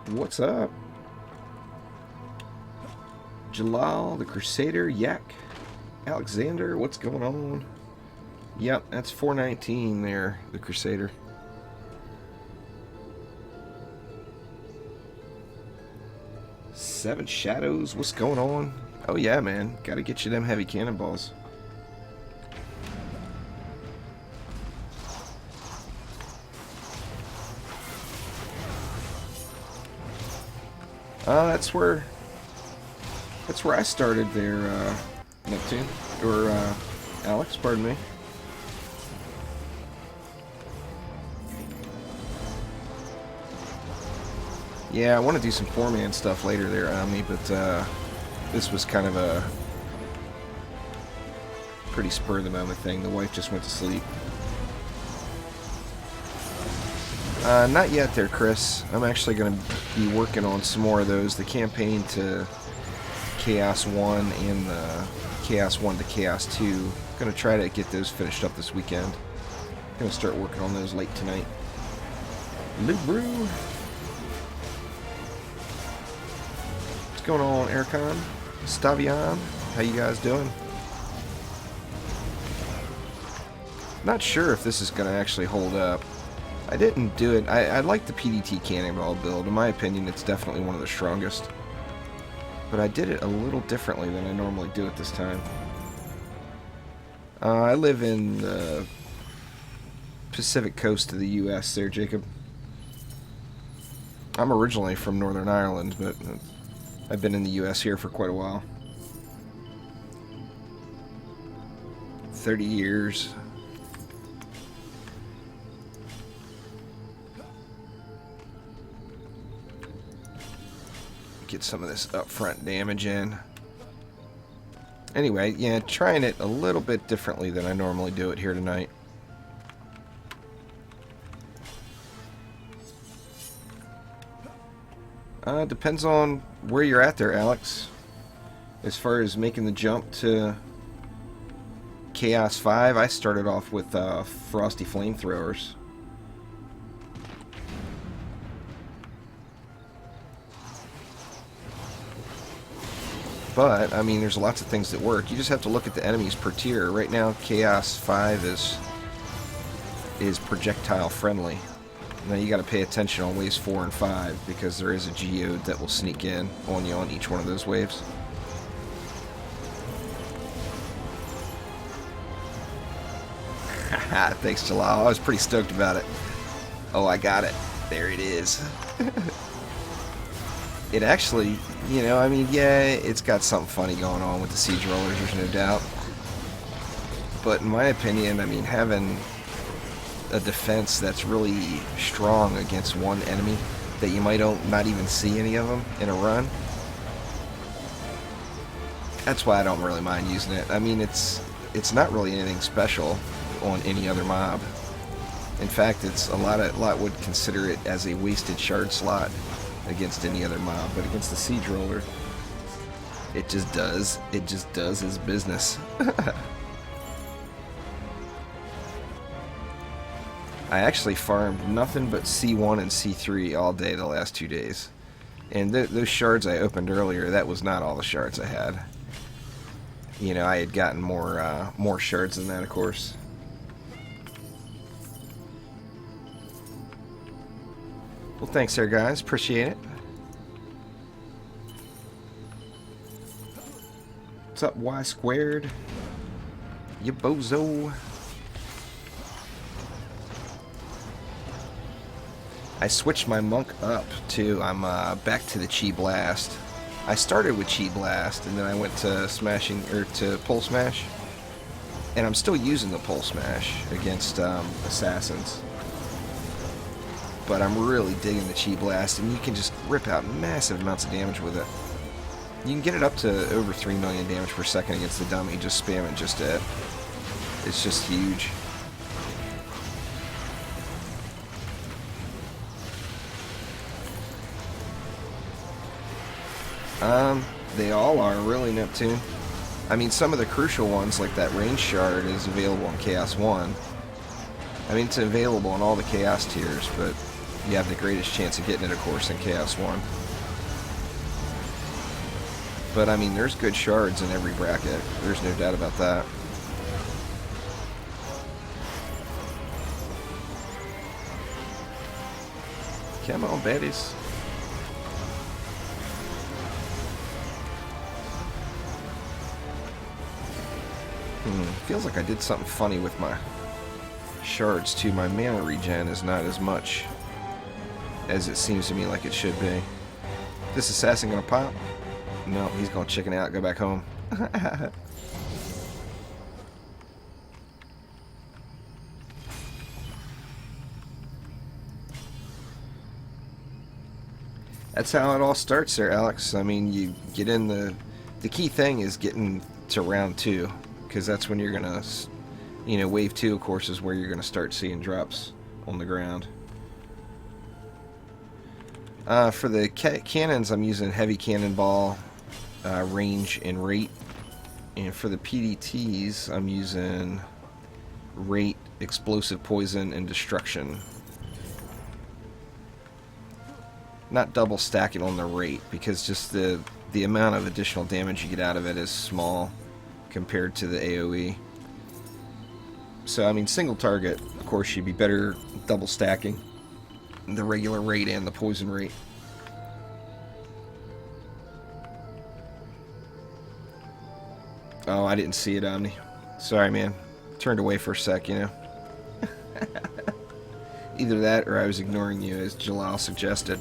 What's up? Jalal, the Crusader, Yak, Alexander, what's going on? Yep, that's 419 there, the Crusader. Seven Shadows, what's going on? Oh yeah, man, gotta get you them heavy cannonballs. That's where I started there, Neptune, or Alex, pardon me. Yeah, I want to do some 4-man stuff later there, Omni, but this was kind of a pretty spur-of-the-moment thing. The wife just went to sleep. Not yet there, Chris. I'm actually going to be working on some more of those. The campaign to Chaos 1 and the Chaos 1 to Chaos 2. Going to try to get those finished up this weekend. Going to start working on those late tonight. Lubru. What's going on, Ericon? Stavian? How you guys doing? Not sure if this is going to actually hold up. I didn't do it. I like the PDT cannonball build. In my opinion, it's definitely one of the strongest. But I did it a little differently than I normally do it this time. I live in the Pacific coast of the U.S. there, Jacob. I'm originally from Northern Ireland, but I've been in the U.S. here for quite a while. 30 years. Get some of this upfront damage in. Anyway, yeah, trying it a little bit differently than I normally do it here tonight. Depends on where you're at there, Alex. As far as making the jump to Chaos 5, I started off with Frosty Flamethrowers. But, I mean, there's lots of things that work. You just have to look at the enemies per tier. Right now, Chaos 5 is projectile friendly. Now you got to pay attention on waves 4 and 5 because there is a geode that will sneak in on you on each one of those waves. Thanks, Jalal. I was pretty stoked about it. Oh, I got it. There it is. It actually, you know, I mean, yeah, it's got something funny going on with the siege rollers, there's no doubt. But in my opinion, I mean, having a defense that's really strong against one enemy that you might not even see any of them in a run, that's why I don't really mind using it. I mean, it's not really anything special on any other mob. In fact, it's a lot would consider it as a wasted shard slot against any other mob, but against the siege roller, it just does its business. I actually farmed nothing but C1 and C3 all day the last 2 days, and those shards I opened earlier, that was not all the shards I had. You know, I had gotten more shards than that, of course. Well, thanks there, guys. Appreciate it. What's up, Y squared? You bozo. I switched my monk up, too. I'm back to the Chi Blast. I started with Chi Blast, and then I went to to Pole Smash. And I'm still using the Pole Smash against assassins. But I'm really digging the Chi Blast, and you can just rip out massive amounts of damage with it. You can get it up to over 3 million damage per second against the dummy, just spamming just it. It's just huge. They all are, really, Neptune. I mean, some of the crucial ones, like that range shard, is available in Chaos 1. I mean, it's available in all the Chaos tiers, but you have the greatest chance of getting it, of course, in Chaos 1. But, I mean, there's good shards in every bracket. There's no doubt about that. Come on, baddies. Feels like I did something funny with my shards, too. My mana regen is not as much as it seems to me like it should be. This assassin gonna pop? No, he's gonna chicken out, go back home. That's how it all starts there, Alex. I mean, you get in the key thing is getting to round 2, because that's when you're gonna, you know, wave 2, of course, is where you're gonna start seeing drops on the ground. For the cannons, I'm using heavy cannonball, range, and rate. And for the PDTs, I'm using rate, explosive poison, and destruction. Not double stacking on the rate, because just the amount of additional damage you get out of it is small compared to the AoE. So, I mean, single target, of course, you'd be better double stacking the regular rate and the poison rate. Oh, I didn't see it, Omni. Sorry, man. Turned away for a sec, you know. Either that or I was ignoring you, as Jalal suggested.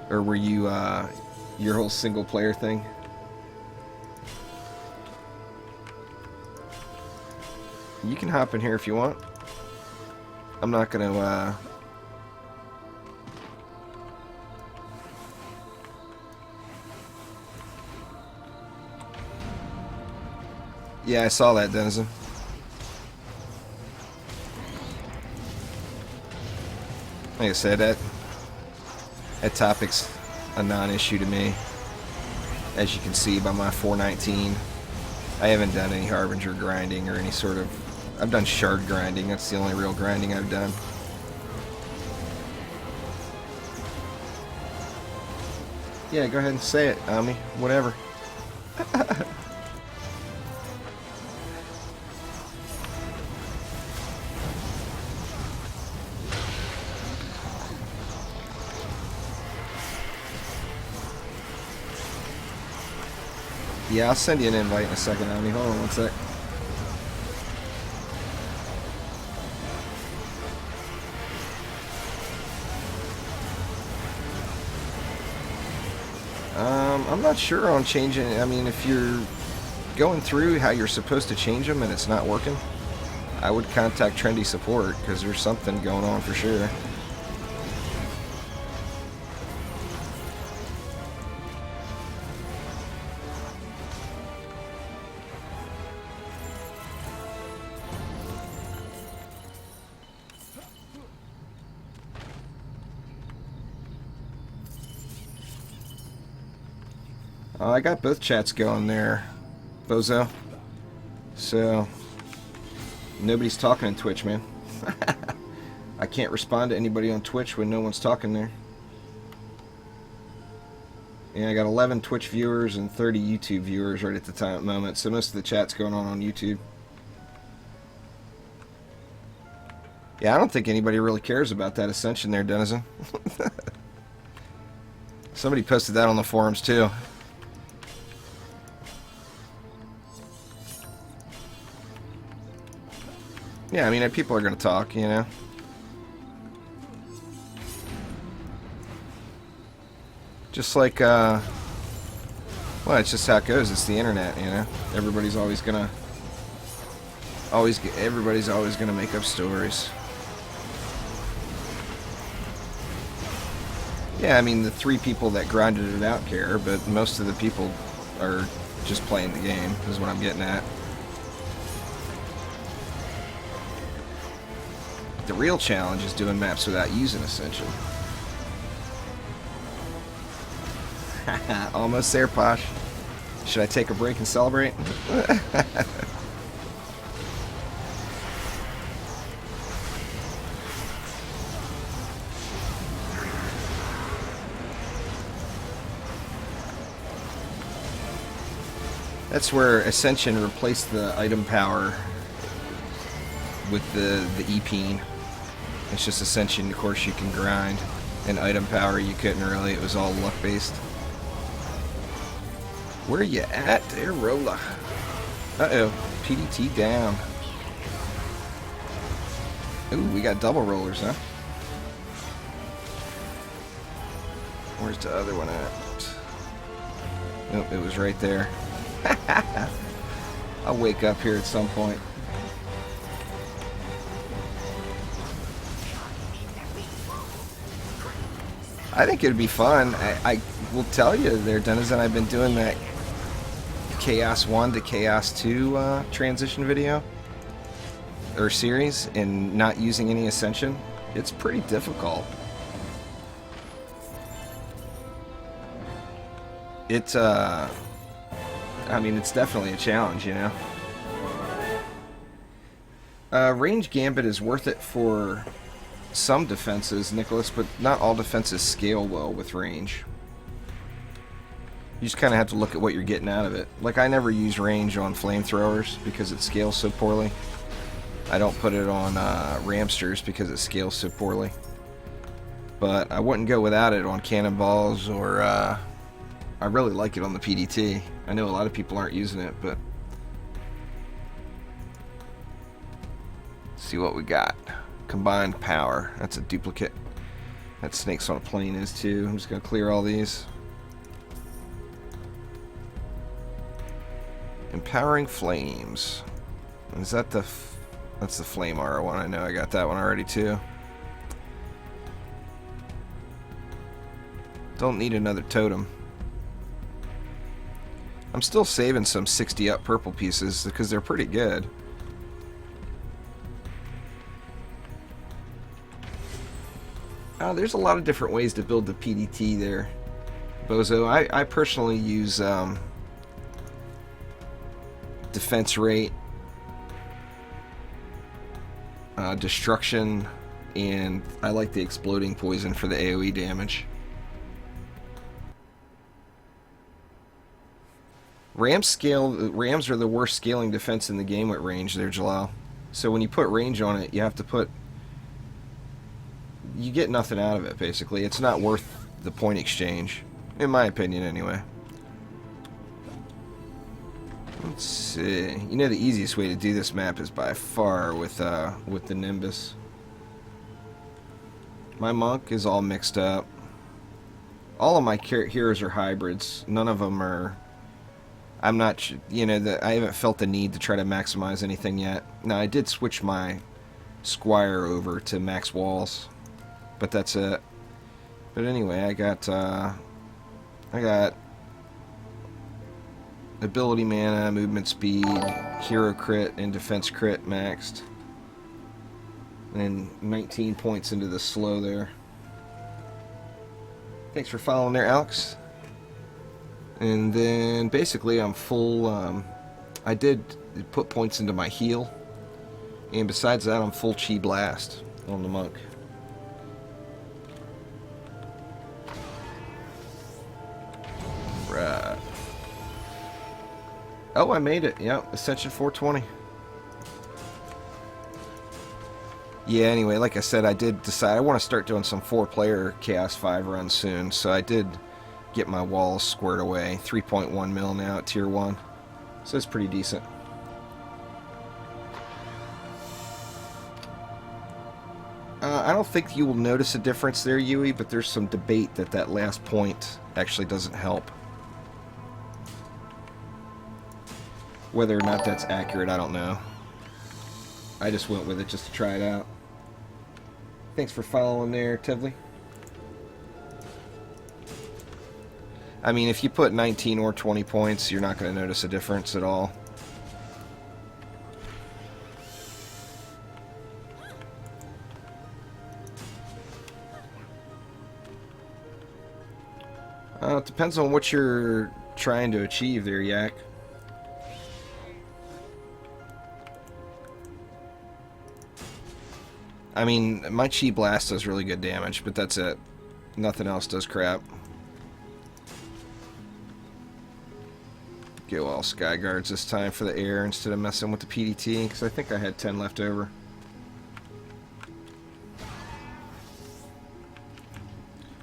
Or were you, your whole single player thing? You can hop in here if you want. I'm not gonna, Yeah, I saw that, Denizen. Like I said, that topic's a non-issue to me. As you can see by my 419, I haven't done any Harbinger grinding or any sort of... I've done shard grinding. That's the only real grinding I've done. Yeah, go ahead and say it, Ami. Whatever. Yeah, I'll send you an invite in a second, Omni. Hold on one sec. I'm not sure on changing. I mean, if you're going through how you're supposed to change them and it's not working, I would contact Trendy Support, because there's something going on for sure. I got both chats going there, Bozo. So, nobody's talking on Twitch, man. I can't respond to anybody on Twitch when no one's talking there. Yeah, I got 11 Twitch viewers and 30 YouTube viewers right at the moment, so most of the chat's going on YouTube. Yeah, I don't think anybody really cares about that Ascension there, Denizen. Somebody posted that on the forums, too. Yeah, I mean, people are going to talk, you know. Just like, well, it's just how it goes. It's the internet, you know. Everybody's always going to make up stories. Yeah, I mean, the 3 people that grinded it out care, but most of the people are just playing the game, is what I'm getting at. The real challenge is doing maps without using Ascension. Almost there, Posh. Should I take a break and celebrate? That's where Ascension replaced the item power with the EP. It's just Ascension, of course, you can grind. And item power, you couldn't really. It was all luck-based. Where you at there, Rolla? Uh-oh. PDT down. Ooh, we got double rollers, huh? Where's the other one at? Nope, it was right there. I'll wake up here at some point. I think it'd be fun. I will tell you there, Denizen, I've been doing that Chaos 1 to Chaos 2 transition video or series and not using any Ascension. It's pretty difficult. It's I mean, it's definitely a challenge, you know. Range Gambit is worth it for some defenses, Nicholas, but not all defenses scale well with range. You just kind of have to look at what you're getting out of it. Like, I never use range on flamethrowers because it scales so poorly. I don't put it on ramsters because it scales so poorly. But I wouldn't go without it on cannonballs or I really like it on the PDT. I know a lot of people aren't using it, but let's see what we got. Combined power. That's a duplicate. That Snakes on a Plane is too. I'm just going to clear all these. Empowering Flames. Is that the... That's the Flame Aura one. I know I got that one already too. Don't need another totem. I'm still saving some 60 up purple pieces because they're pretty good. There's a lot of different ways to build the PDT there, Bozo. I personally use defense rate, destruction, and I like the exploding poison for the AoE damage. Rams are the worst scaling defense in the game with range there, Jalal. So when you put range on it, you have to put... You get nothing out of it, basically. It's not worth the point exchange. In my opinion, anyway. Let's see. You know the easiest way to do this map is by far with the Nimbus. My monk is all mixed up. All of my heroes are hybrids. None of them are... I'm not... You know, I haven't felt the need to try to maximize anything yet. Now, I did switch my Squire over to max walls. But that's it. But anyway, I got ability mana, movement speed, hero crit, and defense crit maxed. And 19 points into the slow there. Thanks for following there, Alex. And then basically I'm full. I did put points into my heal. And besides that, I'm full Chi Blast on the monk. Right. Oh, I made it. Yep, Ascension 420. Yeah, anyway, like I said, I did decide I want to start doing some 4-player Chaos 5 runs soon, so I did get my walls squared away. 3.1 mil now at Tier 1. So it's pretty decent. I don't think you will notice a difference there, Yui, but there's some debate that last point actually doesn't help. Whether or not that's accurate, I don't know. I just went with it just to try it out. Thanks for following there, Tevley. I mean, if you put 19 or 20 points, you're not going to notice a difference at all. It depends on what you're trying to achieve there, Yak. I mean, my Chi Blast does really good damage, but that's it. Nothing else does crap. go all Sky Guards this time for the air instead of messing with the PDT, because I think I had 10 left over.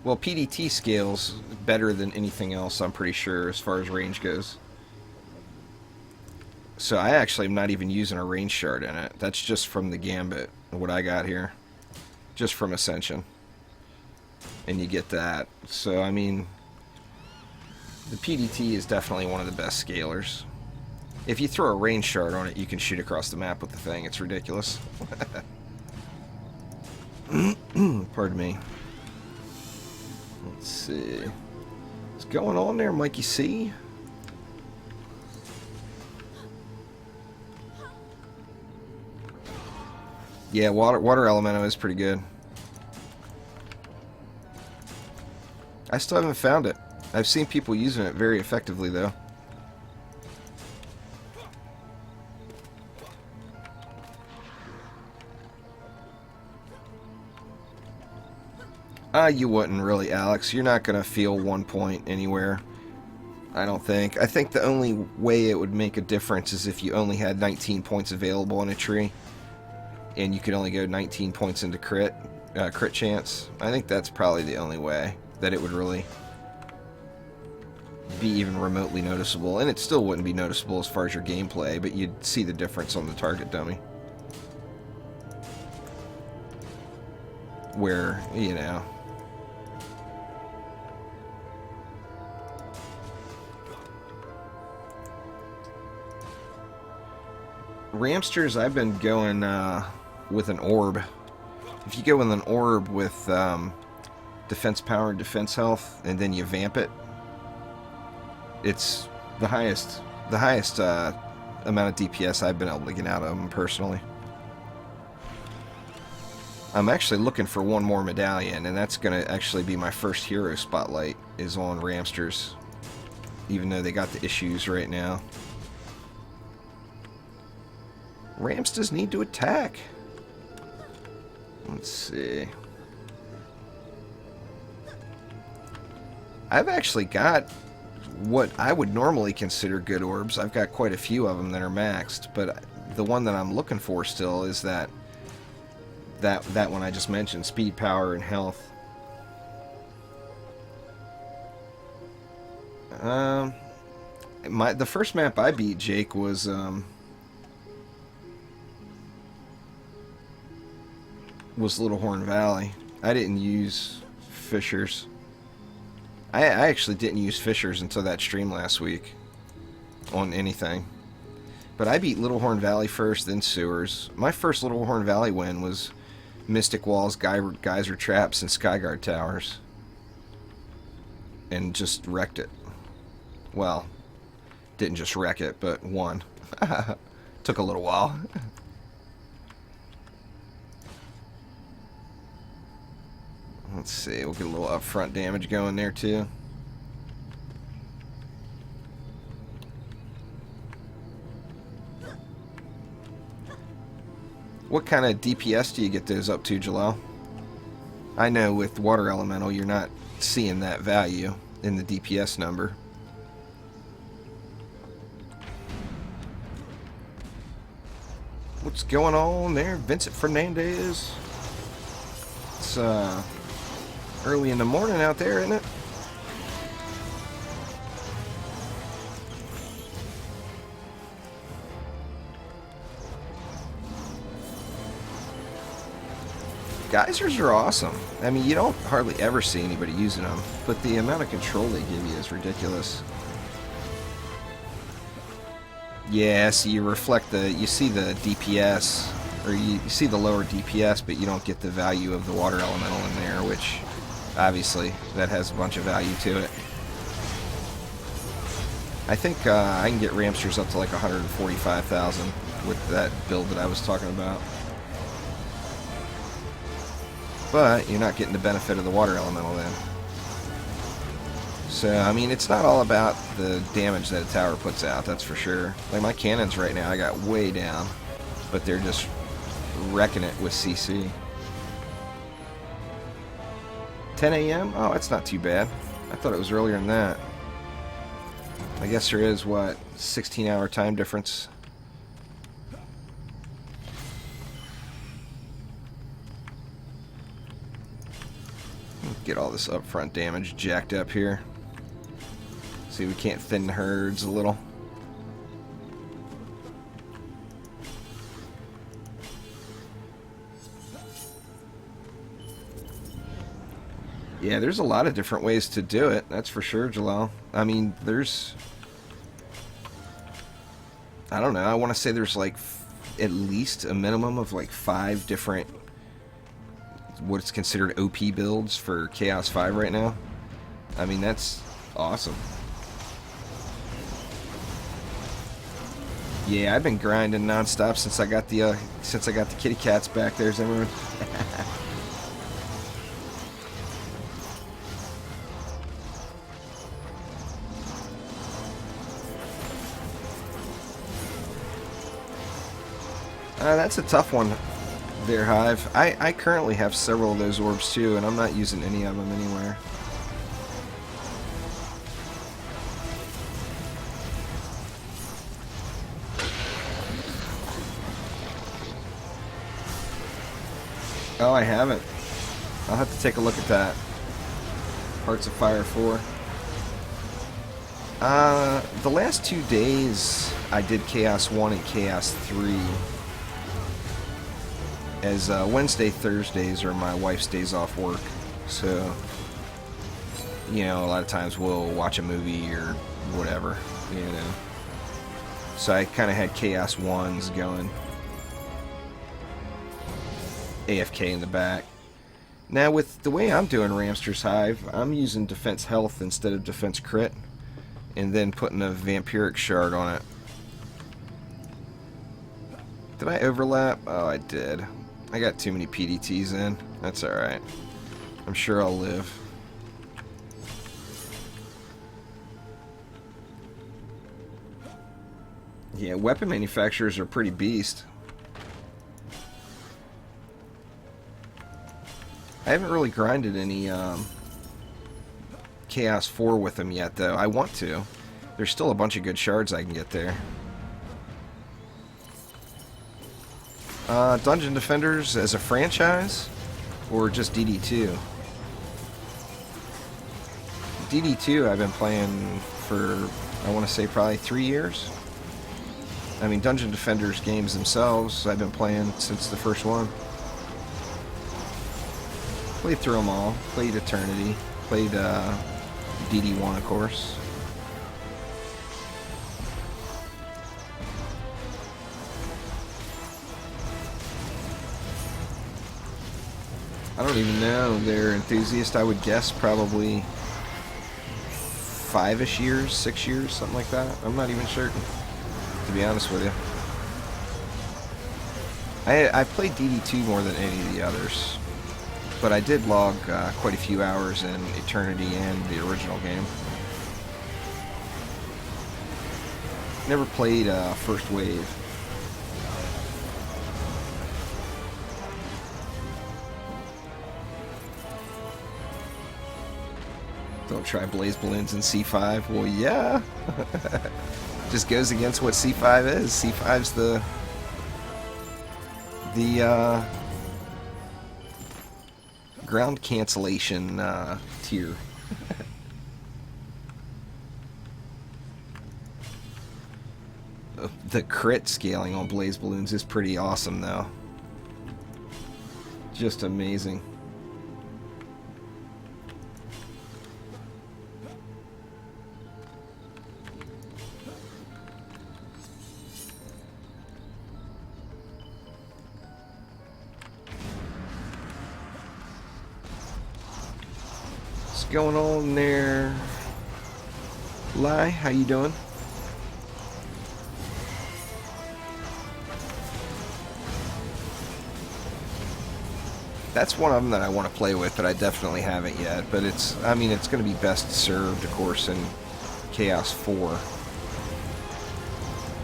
Well, PDT scales better than anything else, I'm pretty sure, as far as range goes. So I actually am not even using a range shard in it. That's just from the Gambit, what I got here. Just from Ascension. And you get that. So, I mean, the PDT is definitely one of the best scalers. If you throw a range shard on it, you can shoot across the map with the thing. It's ridiculous. Pardon me. Let's see. What's going on there, Mikey C? Yeah, water elemental is pretty good. I still haven't found it. I've seen people using it very effectively, though. You wouldn't really, Alex. You're not going to feel 1 point anywhere. I don't think. I think the only way it would make a difference is if you only had 19 points available in a tree. And you could only go 19 points into crit chance. I think that's probably the only way that it would really be even remotely noticeable. And it still wouldn't be noticeable as far as your gameplay, but you'd see the difference on the target dummy. Where, you know... Ramsters, I've been going with an orb. If you go with an orb with defense power and defense health, and then you vamp it, it's the highest amount of DPS I've been able to get out of them personally. I'm actually looking for one more medallion, and that's going to actually be my first hero spotlight, is on Ramsters, even though they got the issues right now. Ramsters need to attack. Let's see. I've actually got what I would normally consider good orbs. I've got quite a few of them that are maxed, but the one that I'm looking for still is that one I just mentioned, speed, power, and health. The first map I beat, Jake, was Little Horn Valley. I didn't use Fishers. I actually didn't use Fishers until that stream last week on anything. But I beat Little Horn Valley first, then Sewers. My first Little Horn Valley win was Mystic Walls, Geyser Traps, and Skyguard Towers. And just wrecked it. Well, didn't just wreck it, but won. Took a little while. Let's see, we'll get a little upfront damage going there too. What kind of DPS do you get those up to, Jalal? I know with Water Elemental you're not seeing that value in the DPS number. What's going on there, Vincent Fernandez? It's early in the morning out there, isn't it? Geysers are awesome. I mean, you don't hardly ever see anybody using them, but the amount of control they give you is ridiculous. Yeah, so you see the DPS, or you see the lower DPS, but you don't get the value of the water elemental in there, which obviously that has a bunch of value to it. I think I can get Ramsters up to like 145,000 with that build that I was talking about. But you're not getting the benefit of the water elemental then. So, I mean, it's not all about the damage that a tower puts out, that's for sure. Like my cannons right now, I got way down, but they're just wrecking it with CC. 10 a.m.? Oh, that's not too bad. I thought it was earlier than that. I guess there is, what, 16-hour time difference. Get all this upfront damage jacked up here. See, we can't thin the herds a little. Yeah, there's a lot of different ways to do it, that's for sure, Jalal. I mean, there's... I don't know, I want to say there's like at least a minimum of like 5 different what's considered OP builds for Chaos 5 right now. I mean, that's awesome. Yeah, I've been grinding nonstop since I got the kitty cats back there, Zimmerman. That's a tough one there, Hive. I currently have several of those orbs too, and I'm not using any of them anywhere. Oh, I haven't. I'll have to take a look at that. Hearts of Fire 4. The last 2 days I did Chaos 1 and Chaos 3. As Wednesday, Thursdays are my wife's days off work. So, you know, a lot of times we'll watch a movie or whatever, you know. So I kind of had Chaos 1s going. AFK in the back. Now with the way I'm doing Ramster's Hive, I'm using Defense Health instead of Defense Crit. And then putting a Vampiric Shard on it. Did I overlap? Oh, I did. I got too many PDTs in. That's alright. I'm sure I'll live. Yeah, weapon manufacturers are pretty beast. I haven't really grinded any Chaos 4 with them yet, though. I want to. There's still a bunch of good shards I can get there. Dungeon Defenders as a franchise, or just DD2? DD2 I've been playing for, I want to say, probably 3 years. I mean, Dungeon Defenders games themselves, I've been playing since the first one. Played through them all. Played Eternity. Played DD1, of course. I don't even know. They're enthusiast. I would guess probably 5-ish years, 6 years, something like that. I'm not even certain, to be honest with you. I played DD2 more than any of the others, but I did log quite a few hours in Eternity and the original game. Never played First Wave. Don't try Blaze Balloons in C5. Well, yeah. Just goes against what C5 is. C5's the ground cancellation tier. The crit scaling on Blaze Balloons is pretty awesome, though. Just amazing. What's going on there? Lai, how you doing? That's one of them that I want to play with, but I definitely haven't yet. But it's, I mean, it's going to be best served, of course, in Chaos 4.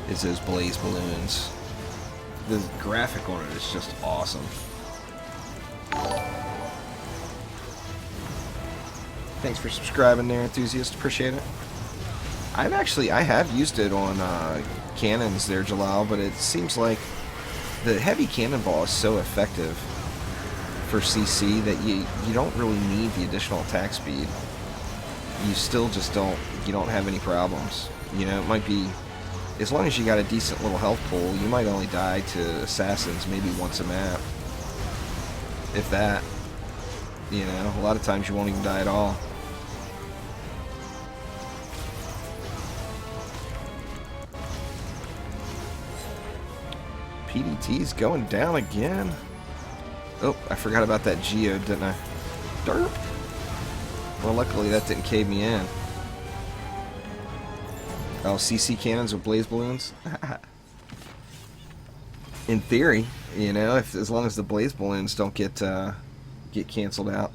Is those Blaze Balloons. The graphic on it is just awesome. Thanks for subscribing there, enthusiast. Appreciate it. I have used it on cannons there, Jalal, but it seems like the heavy cannonball is so effective for CC that you don't really need the additional attack speed. You still just don't have any problems. You know, it might be, as long as you got a decent little health pool, you might only die to assassins maybe once a map. If that. You know, a lot of times you won't even die at all. PDT's going down again. Oh, I forgot about that geode, didn't I? Derp. Well, luckily that didn't cave me in. Oh, CC cannons with blaze balloons? In theory, you know, as long as the blaze balloons don't get canceled out.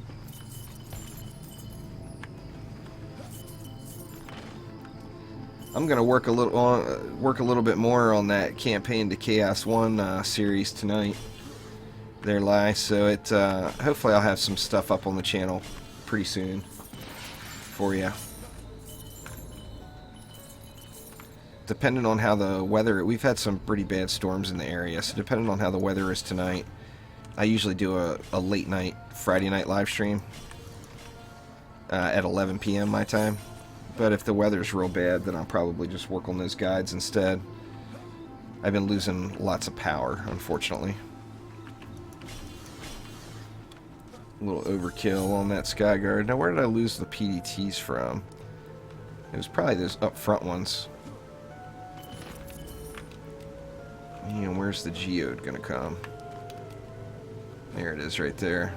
I'm gonna work a little bit more on that campaign to Chaos 1 series tonight. There lie. So it hopefully I'll have some stuff up on the channel pretty soon for you. Depending on how the weather, we've had some pretty bad storms in the area, so depending on how the weather is tonight, I usually do a late night Friday night live stream at 11 p.m. my time. But if the weather's real bad, then I'll probably just work on those guides instead. I've been losing lots of power, unfortunately. A little overkill on that Skyguard. Now, where did I lose the PDTs from? It was probably those up front ones. And where's the geode gonna come? There it is right there.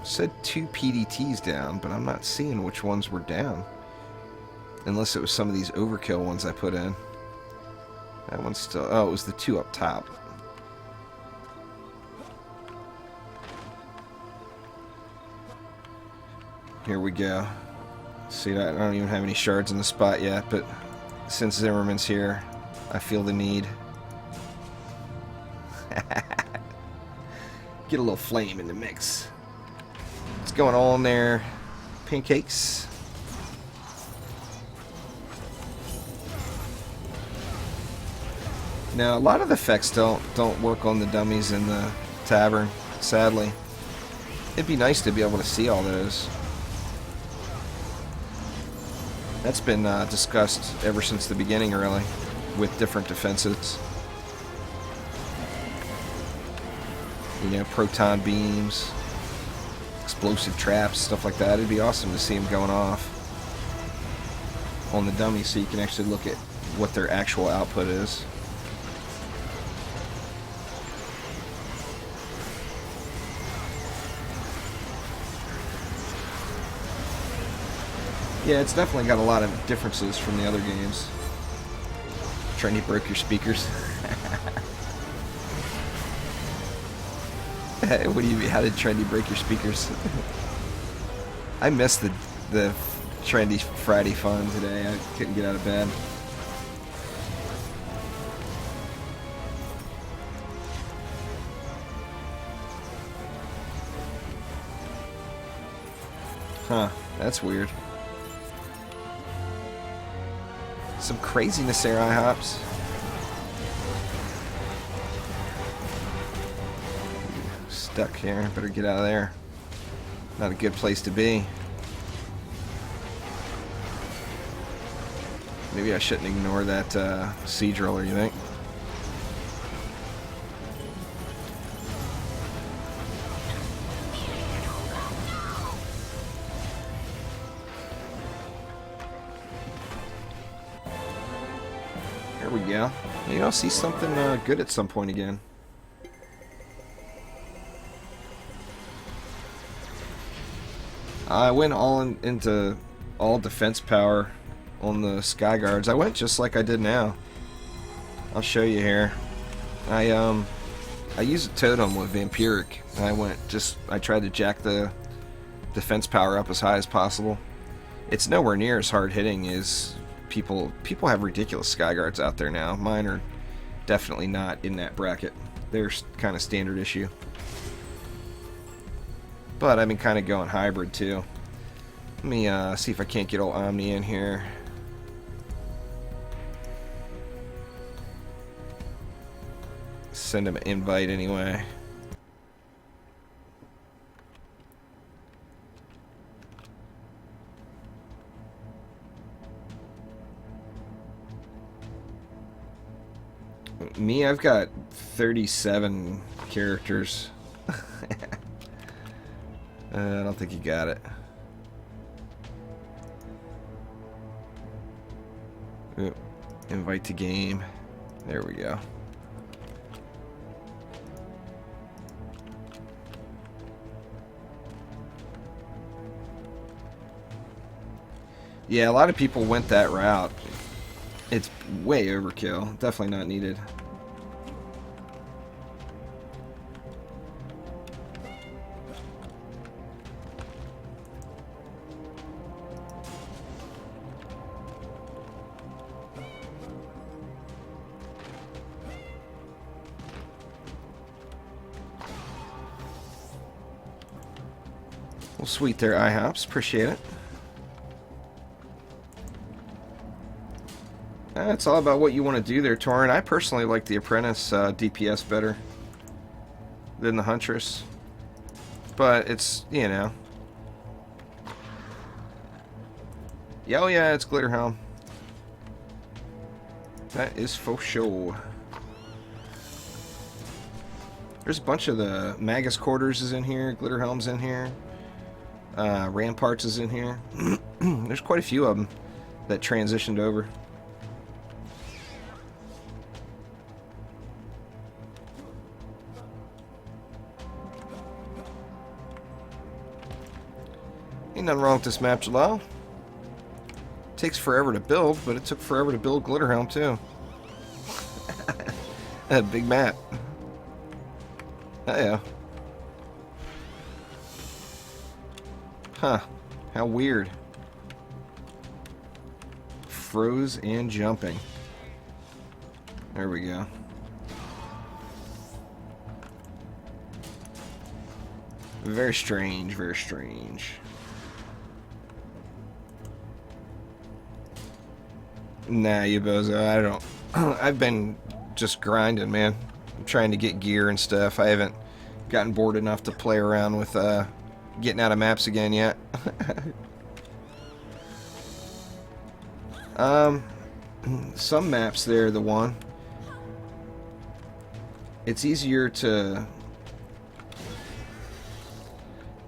Said 2 PDTs down, but I'm not seeing which ones were down. Unless it was some of these overkill ones I put in. That one's still... Oh, it was the 2 up top. Here we go. See, I don't even have any shards in the spot yet, but since Zimmerman's here, I feel the need. Get a little flame in the mix. What's going on there? Pancakes? Now, a lot of the effects don't work on the dummies in the tavern, sadly. It'd be nice to be able to see all those. That's been discussed ever since the beginning, really, with different defenses. You know, proton beams, explosive traps, stuff like that. It'd be awesome to see them going off on the dummy so you can actually look at what their actual output is. Yeah, it's definitely got a lot of differences from the other games. Trendy broke your speakers. What do you mean? How did Trendy break your speakers? I missed the Trendy Friday fun today. I couldn't get out of bed. Huh, that's weird. Some craziness there, IHOPs. Stuck here. Better get out of there. Not a good place to be. Maybe I shouldn't ignore that siege roller, you think? There we go. Maybe I'll see something good at some point again. I went into all defense power on the Skyguards. I went just like I did now. I'll show you here. I used a totem with Vampiric. I tried to jack the defense power up as high as possible. It's nowhere near as hard hitting as people have ridiculous Skyguards out there now. Mine are definitely not in that bracket. They're kind of standard issue. But I've been kind of going hybrid too. Let me see if I can't get old Omni in here. Send him an invite anyway. Me, I've got 37 characters. I don't think you got it. Ooh, invite to game. There we go. Yeah, a lot of people went that route. It's way overkill. Definitely not needed. Well, sweet there, IHOPs. Appreciate it. It's all about what you want to do there, Torin. I personally like the Apprentice DPS better than the Huntress. But it's, you know. Yeah, oh yeah, it's Glitterhelm. That is for sure. There's a bunch of the Magus Quarters is in here, Glitterhelm's in here. Ramparts is in here. There's quite a few of them that transitioned over. Ain't nothing wrong with this map, Jalal. Takes forever to build, but it took forever to build Glitterhelm too. A big map. Oh yeah. Huh. How weird. Froze and jumping. There we go. Very strange, very strange. Nah, you bozo, I don't. I've been just grinding, man. I'm trying to get gear and stuff. I haven't gotten bored enough to play around with getting out of maps again yet. Some maps there, the one. It's easier to...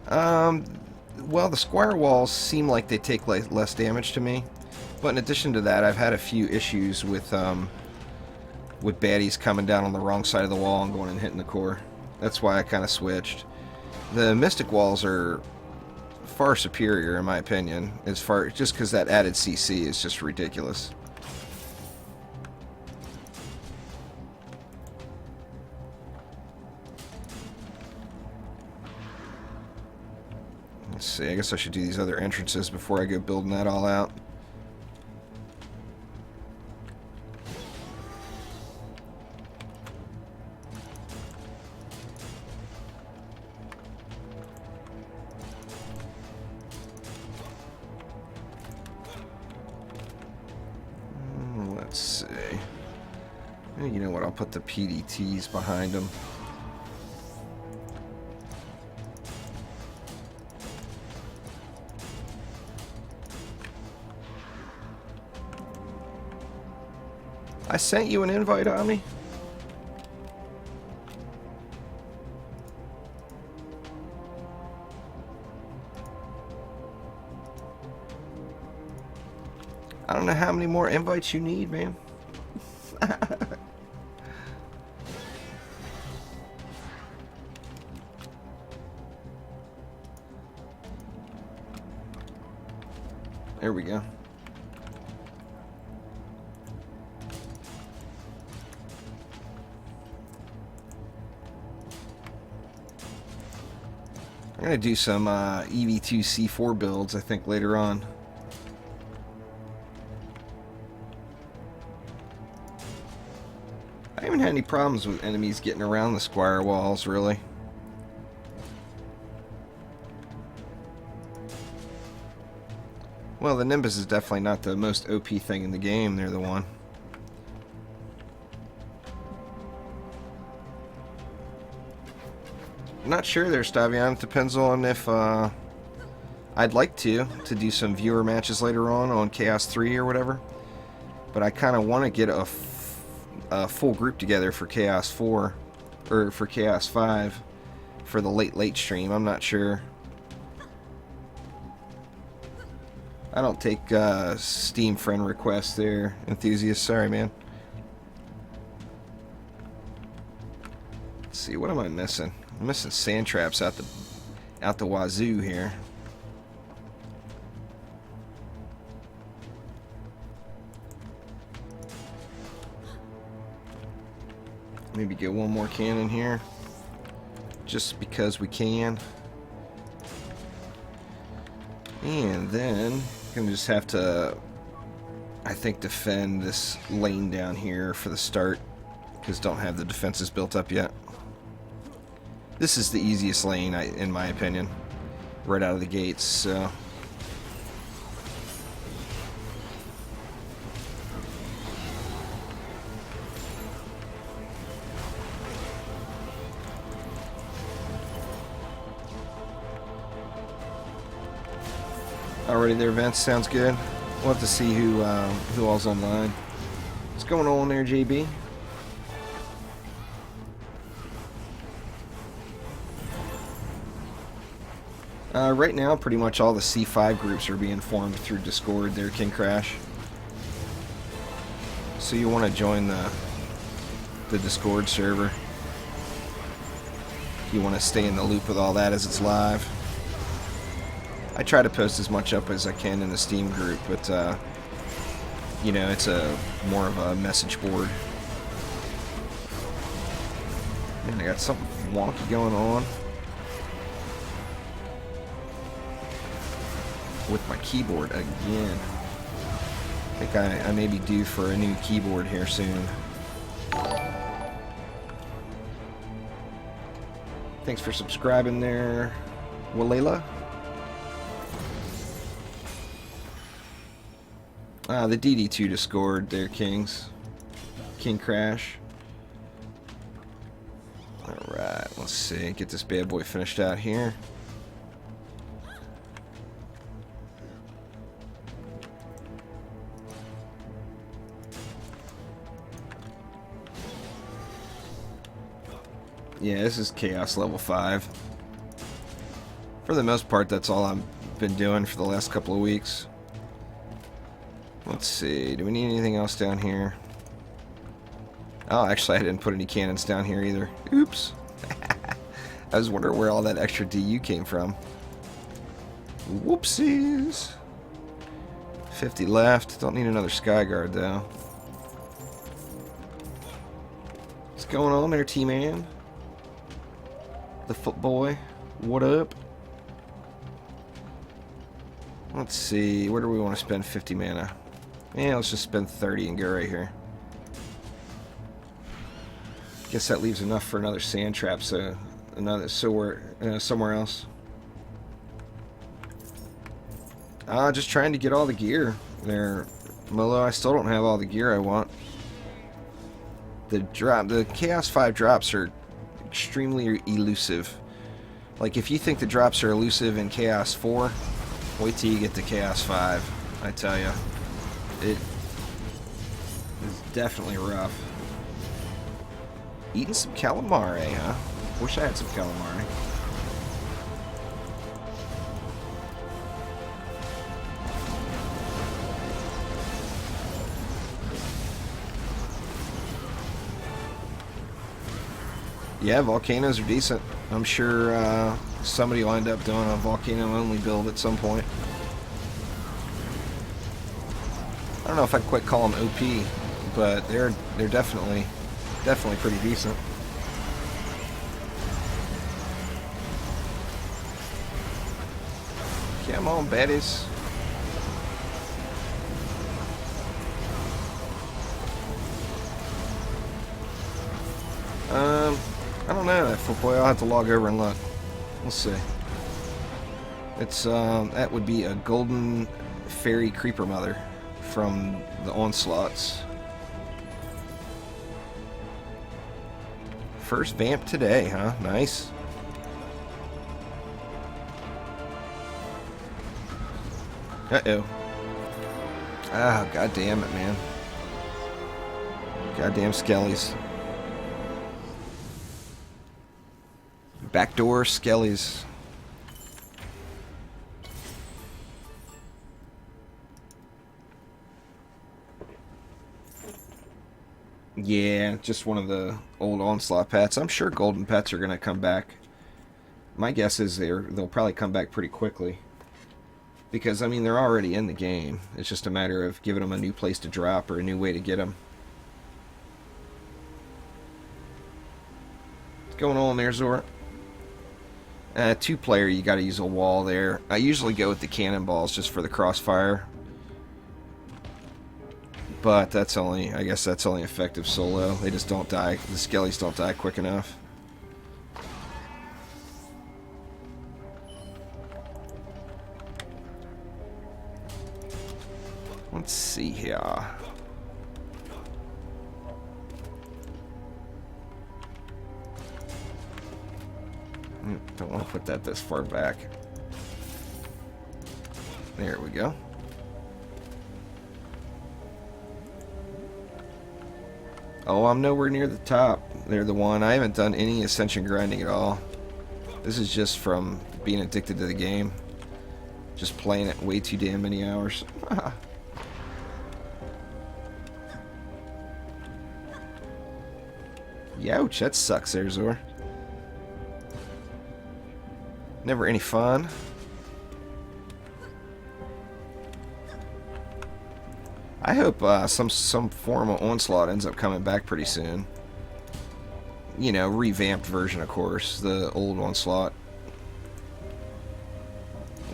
well, the square walls seem like they take less damage to me. But in addition to that, I've had a few issues with baddies coming down on the wrong side of the wall and going and hitting the core. That's why I kind of switched. The Mystic walls are far superior, in my opinion, as far just because that added CC is just ridiculous. Let's see. I guess I should do these other entrances before I go building that all out. Let's see. You know what? I'll put the PDTs behind them. I sent you an invite, Ami. I don't know how many more invites you need, man. There we go. I'm going to do some EV2C4 builds, I think, later on. I haven't had any problems with enemies getting around the square walls, really. Well, the Nimbus is definitely not the most OP thing in the game. They're the one. I'm not sure there, Stavion. It depends on if I'd like to do some viewer matches later on Chaos 3 or whatever. But I kind of want to get a full group together for Chaos 4 or for Chaos 5 for the late stream. I'm not sure. I don't take Steam friend requests there, enthusiasts. Sorry, man. Let's see, what am I missing? I'm missing sand traps out the wazoo here. Maybe get one more cannon here, just because we can. And then gonna just have to, I think, defend this lane down here for the start, because don't have the defenses built up yet. This is the easiest lane, in my opinion, right out of the gates. So already there, Vince. Sounds good. We'll have to see who all's online. What's going on there, JB? Right now, pretty much all the C5 groups are being formed through Discord there, King Crash. So you want to join the Discord server. You want to stay in the loop with all that as it's live. I try to post as much up as I can in the Steam group, but you know, it's more of a message board. Man, I got something wonky going on with my keyboard again. I think I may be due for a new keyboard here soon. Thanks for subscribing there, Walela. The DD2 Discord there, Kings. King Crash. Alright, let's see. Get this bad boy finished out here. Yeah, this is Chaos level 5. For the most part, that's all I've been doing for the last couple of weeks. Let's see, do we need anything else down here? Oh, actually I didn't put any cannons down here either. Oops. I was wondering where all that extra DU came from. Whoopsies. 50 left. Don't need another Skyguard though. What's going on there, T-Man? The footboy. What up? Let's see, where do we want to spend 50 mana? Yeah, let's just spend 30 and go right here. Guess that leaves enough for another sand trap, so somewhere else. Just trying to get all the gear there, Molo. I still don't have all the gear I want. The Chaos 5 drops are extremely elusive. Like, if you think the drops are elusive in Chaos 4, wait till you get to Chaos 5, I tell you. It is definitely rough. Eating some calamari, huh? Wish I had some calamari. Yeah, volcanoes are decent. I'm sure somebody will end up doing a volcano-only build at some point. I don't know if I'd quite call them OP, but they're definitely pretty decent. Come on, baddies. I don't know that footboy. I'll have to log over and look. We'll see. It's that would be a golden fairy creeper mother from the onslaughts. First vamp today, huh? Nice. Uh-oh. Ah, god damn it, man. Goddamn skellies. Backdoor skellies. Yeah, just one of the old onslaught pets. I'm sure golden pets are going to come back. My guess is they'll probably come back pretty quickly. Because, I mean, they're already in the game. It's just a matter of giving them a new place to drop or a new way to get them. What's going on there, Zora? Two-player, you got to use a wall there. I usually go with the cannonballs just for the crossfire. But that's only, I guess that's only effective solo. They just don't die. The skellies don't die quick enough. Let's see here. Don't want to put that this far back. There we go. Oh, I'm nowhere near the top. They're the one. I haven't done any Ascension grinding at all. This is just from being addicted to the game. Just playing it way too damn many hours. Youch, that sucks there, Zor. Never any fun. I hope some form of onslaught ends up coming back pretty soon. You know, revamped version, of course. The old onslaught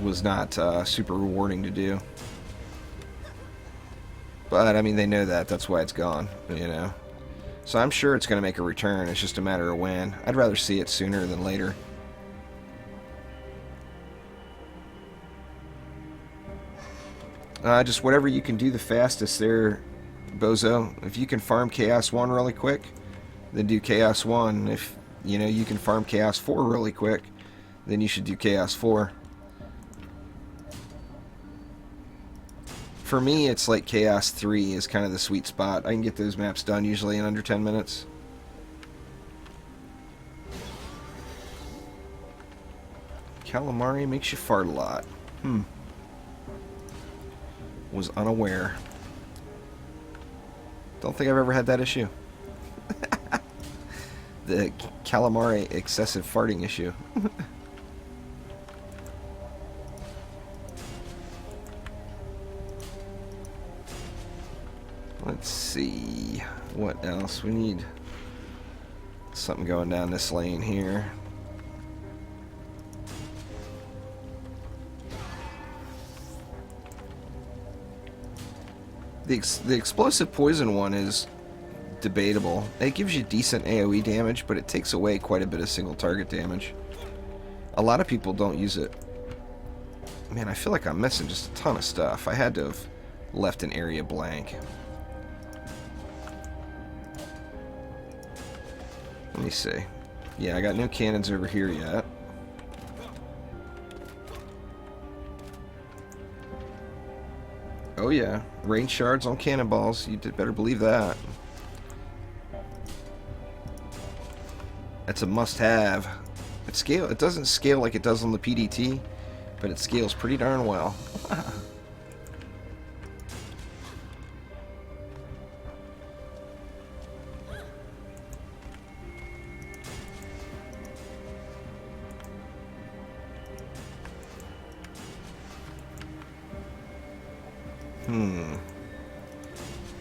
was not super rewarding to do. But, I mean, they know that. That's why it's gone, you know. So I'm sure it's going to make a return. It's just a matter of when. I'd rather see it sooner than later. Just whatever you can do the fastest there, Bozo. If you can farm Chaos 1 really quick, then do Chaos 1. If, you know, you can farm Chaos 4 really quick, then you should do Chaos 4. For me, it's like Chaos 3 is kind of the sweet spot. I can get those maps done usually in under 10 minutes. Calamari makes you fart a lot. Was unaware. Don't think I've ever had that issue. The calamari excessive farting issue. Let's see what else we need. Something going down this lane here. The explosive poison one is debatable. It gives you decent AoE damage, but it takes away quite a bit of single target damage. A lot of people don't use it. Man, I feel like I'm missing just a ton of stuff. I had to have left an area blank. Let me see. Yeah, I got no cannons over here yet. Oh yeah, rain shards on cannonballs. You did better believe that. That's a must-have. It doesn't scale like it does on the PDT, but it scales pretty darn well.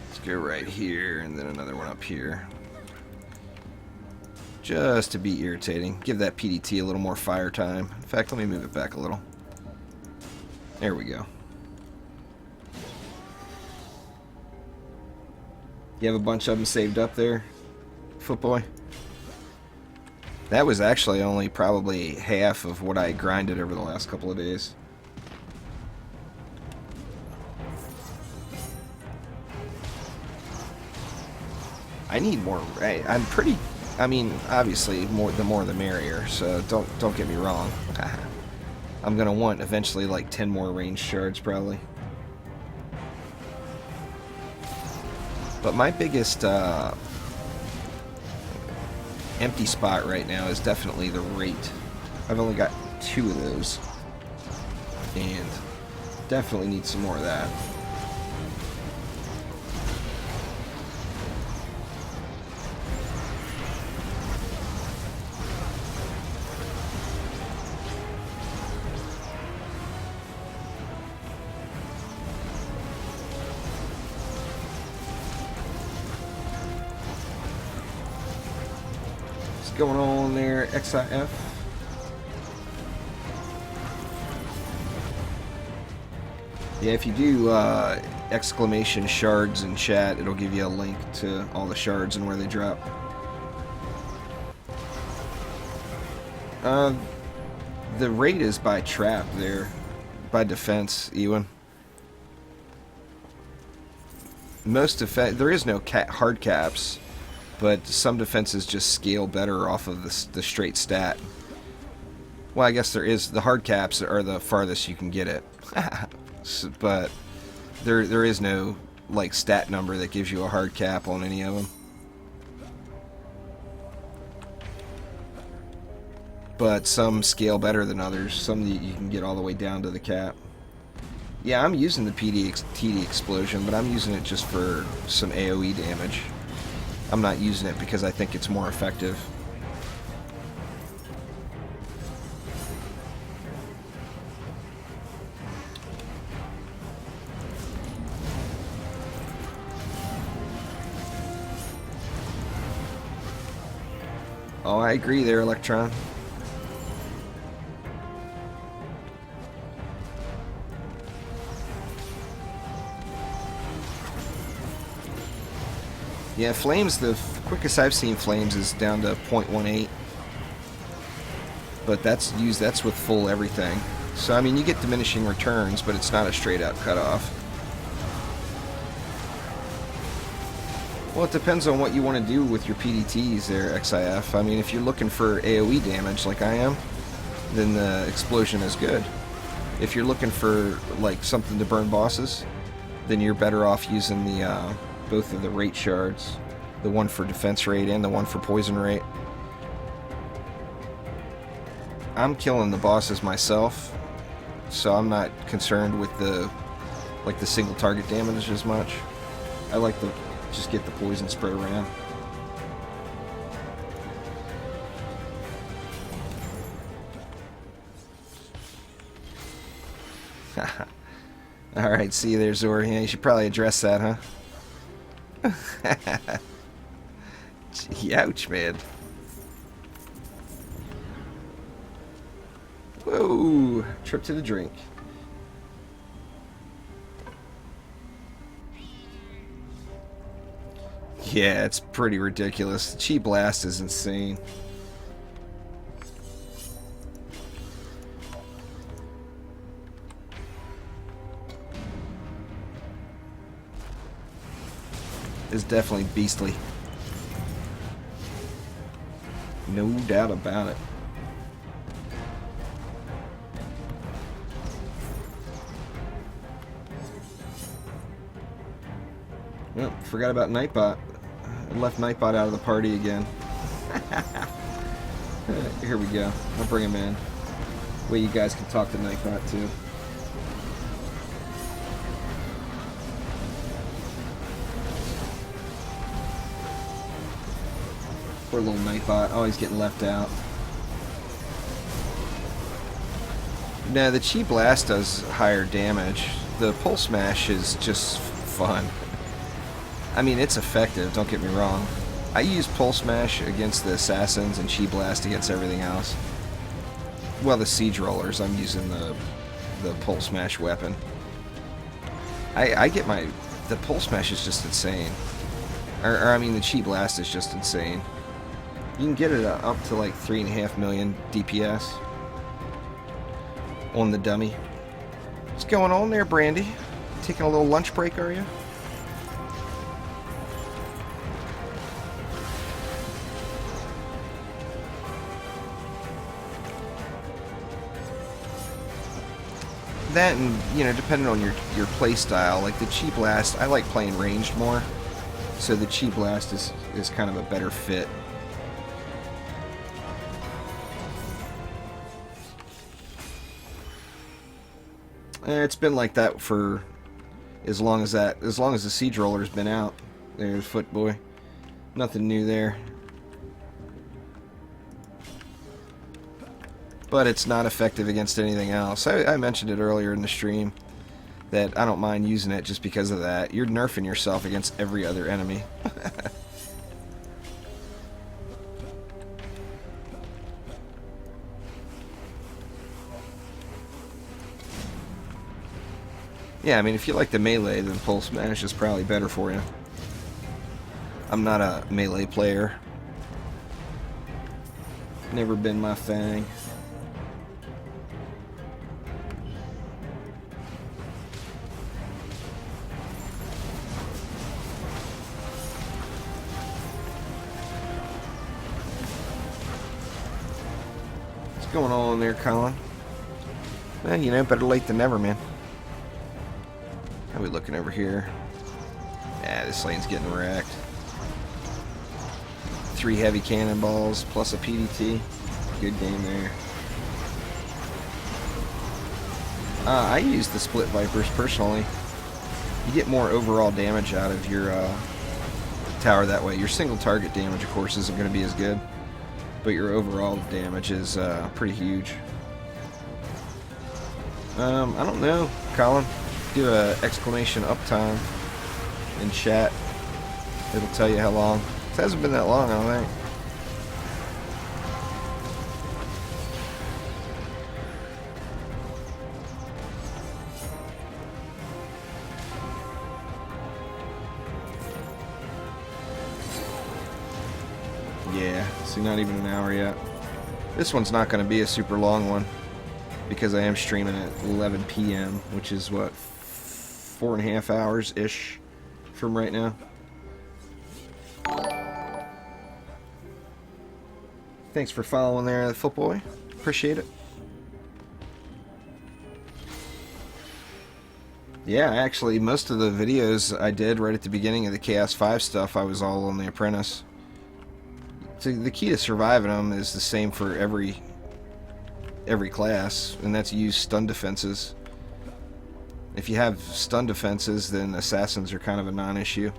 Let's go right here, and then another one up here. Just to be irritating. Give that PDT a little more fire time. In fact, let me move it back a little. There we go. You have a bunch of them saved up there, Footboy? That was actually only probably half of what I grinded over the last couple of days. I need more. I'm pretty. I mean, obviously, the more the merrier. So don't get me wrong. I'm gonna want eventually like 10 more range shards probably. But my biggest empty spot right now is definitely the rate. I've only got 2 of those, and definitely need some more of that. What's going on there, XIF? Yeah, if you do exclamation shards in chat, it'll give you a link to all the shards and where they drop. The rate is by trap there, by defense, Ewan. Most there is no hard caps, but some defenses just scale better off of the straight stat. Well, I guess there is. The hard caps are the farthest you can get it. But there is no like stat number that gives you a hard cap on any of them. But some scale better than others. Some you can get all the way down to the cap. Yeah, I'm using the TD explosion, but I'm using it just for some AoE damage. I'm not using it because I think it's more effective. Oh, I agree there, Electron. Yeah, Flames, the quickest I've seen Flames is down to 0.18. But that's with full everything. So, I mean, you get diminishing returns, but it's not a straight out cutoff. Well, it depends on what you want to do with your PDTs there, XIF. I mean, if you're looking for AoE damage like I am, then the explosion is good. If you're looking for, like, something to burn bosses, then you're better off using the, both of the rate shards. The one for defense rate and the one for poison rate. I'm killing the bosses myself, so I'm not concerned with the single target damage as much. I like to just get the poison spread around. Alright, see you there, Zor. Yeah, you should probably address that, huh? Ouch, man. Whoa! Trip to the drink. Yeah, it's pretty ridiculous. The Chi Blast is insane. It's definitely beastly. No doubt about it. Well, forgot about Nightbot. I left Nightbot out of the party again. Here we go. I'll bring him in. Way you guys can talk to Nightbot too. Poor little Nightbot, always getting left out. No, the Chi Blast does higher damage. The Pulse Smash is just fun. I mean, it's effective, don't get me wrong. I use Pulse Smash against the Assassins and Chi Blast against everything else. Well, the Siege Rollers, I'm using the Pulse Smash weapon. I get the Pulse Smash is just insane. Or I mean, the Chi Blast is just insane. You can get it up to like 3.5 million DPS on the dummy. What's going on there, Brandy? Taking a little lunch break, are you? That and, you know, depending on your play style, like the Chi Blast, I like playing ranged more. So the Chi Blast is kind of a better fit. It's been like that for as long as the Siege Roller's been out. There's Footboy. Nothing new there. But it's not effective against anything else. I mentioned it earlier in the stream that I don't mind using it just because of that. You're nerfing yourself against every other enemy. Yeah, I mean, if you like the melee, then Pulse Smash is probably better for you. I'm not a melee player. Never been my thing. What's going on there, Colin? Well, you know, better late than never, man. How are we looking over here? Yeah, this lane's getting wrecked. 3 heavy cannonballs plus a PDT. Good game there. I use the Split Vipers personally. You get more overall damage out of your tower that way. Your single target damage, of course, isn't going to be as good, but your overall damage is pretty huge. I don't know, Colin. Do a exclamation uptime in chat. It'll tell you how long. It hasn't been that long, I don't think. Yeah, see, not even an hour yet. This one's not going to be a super long one because I am streaming at 11 p.m., which is what, 4.5 hours-ish from right now. Thanks for following there, Footboy. Appreciate it. Yeah, actually, most of the videos I did right at the beginning of the Chaos 5 stuff, I was all on the Apprentice. So the key to surviving them is the same for every class, and that's use stun defenses. If you have stun defenses, then assassins are kind of a non-issue.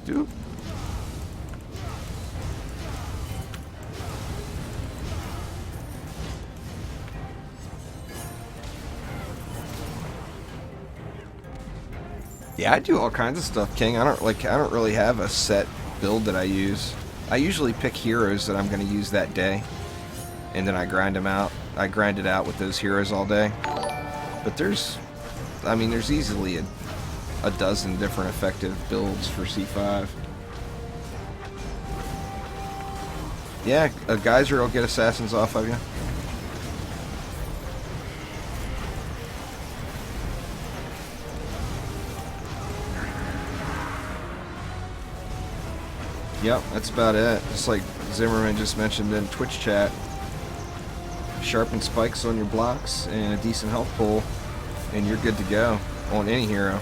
Dude. Yeah, I do all kinds of stuff, King. I don't really have a set build that I use. I usually pick heroes that I'm going to use that day, and then I grind them out. I grind it out with those heroes all day. But there's easily a dozen different effective builds for C5. Yeah, a geyser will get assassins off of you. Yep, that's about it. Just like Zimmerman just mentioned in Twitch chat. Sharpen spikes on your blocks and a decent health pool, and you're good to go on any hero.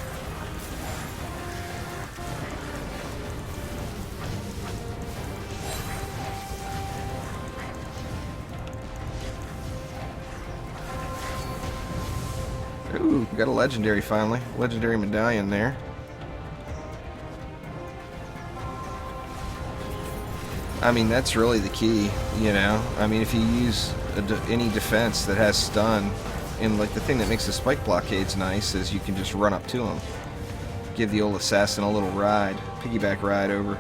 Ooh, got a legendary finally. Legendary medallion there. I mean, that's really the key, you know? I mean, if you use any defense that has stun, and like the thing that makes the spike blockades nice is you can just run up to them. Give the old assassin a little ride, piggyback ride over.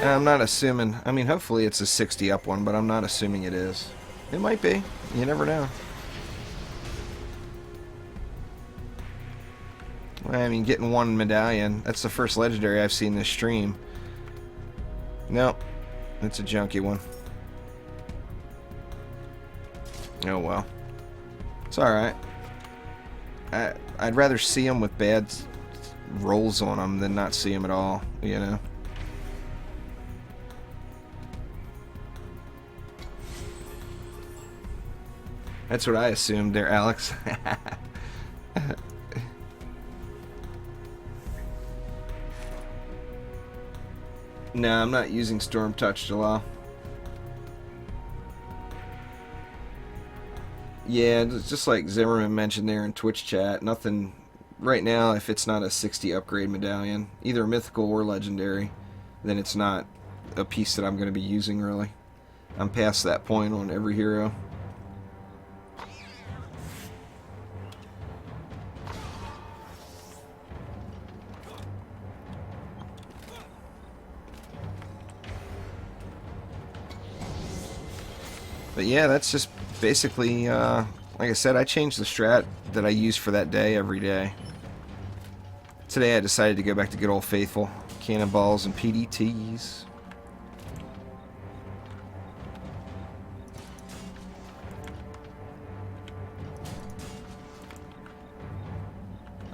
I'm not assuming, I mean, hopefully it's a 60 up one, but I'm not assuming it is. It might be. You never know. I mean, getting one medallion, that's the first legendary I've seen this stream. Nope. It's a junky one. Oh well. It's alright. I'd rather see them with bad rolls on them than not see them at all, you know. That's what I assumed there, Alex. No, I'm not using Storm Touch, Jalal. Yeah, just like Zimmerman mentioned there in Twitch chat, nothing right now. If it's not a 60 upgrade medallion, either mythical or legendary, then it's not a piece that I'm going to be using really. I'm past that point on every hero. But yeah, that's just basically, like I said, I changed the strat that I use for that day every day. Today I decided to go back to good old faithful cannonballs and PDTs.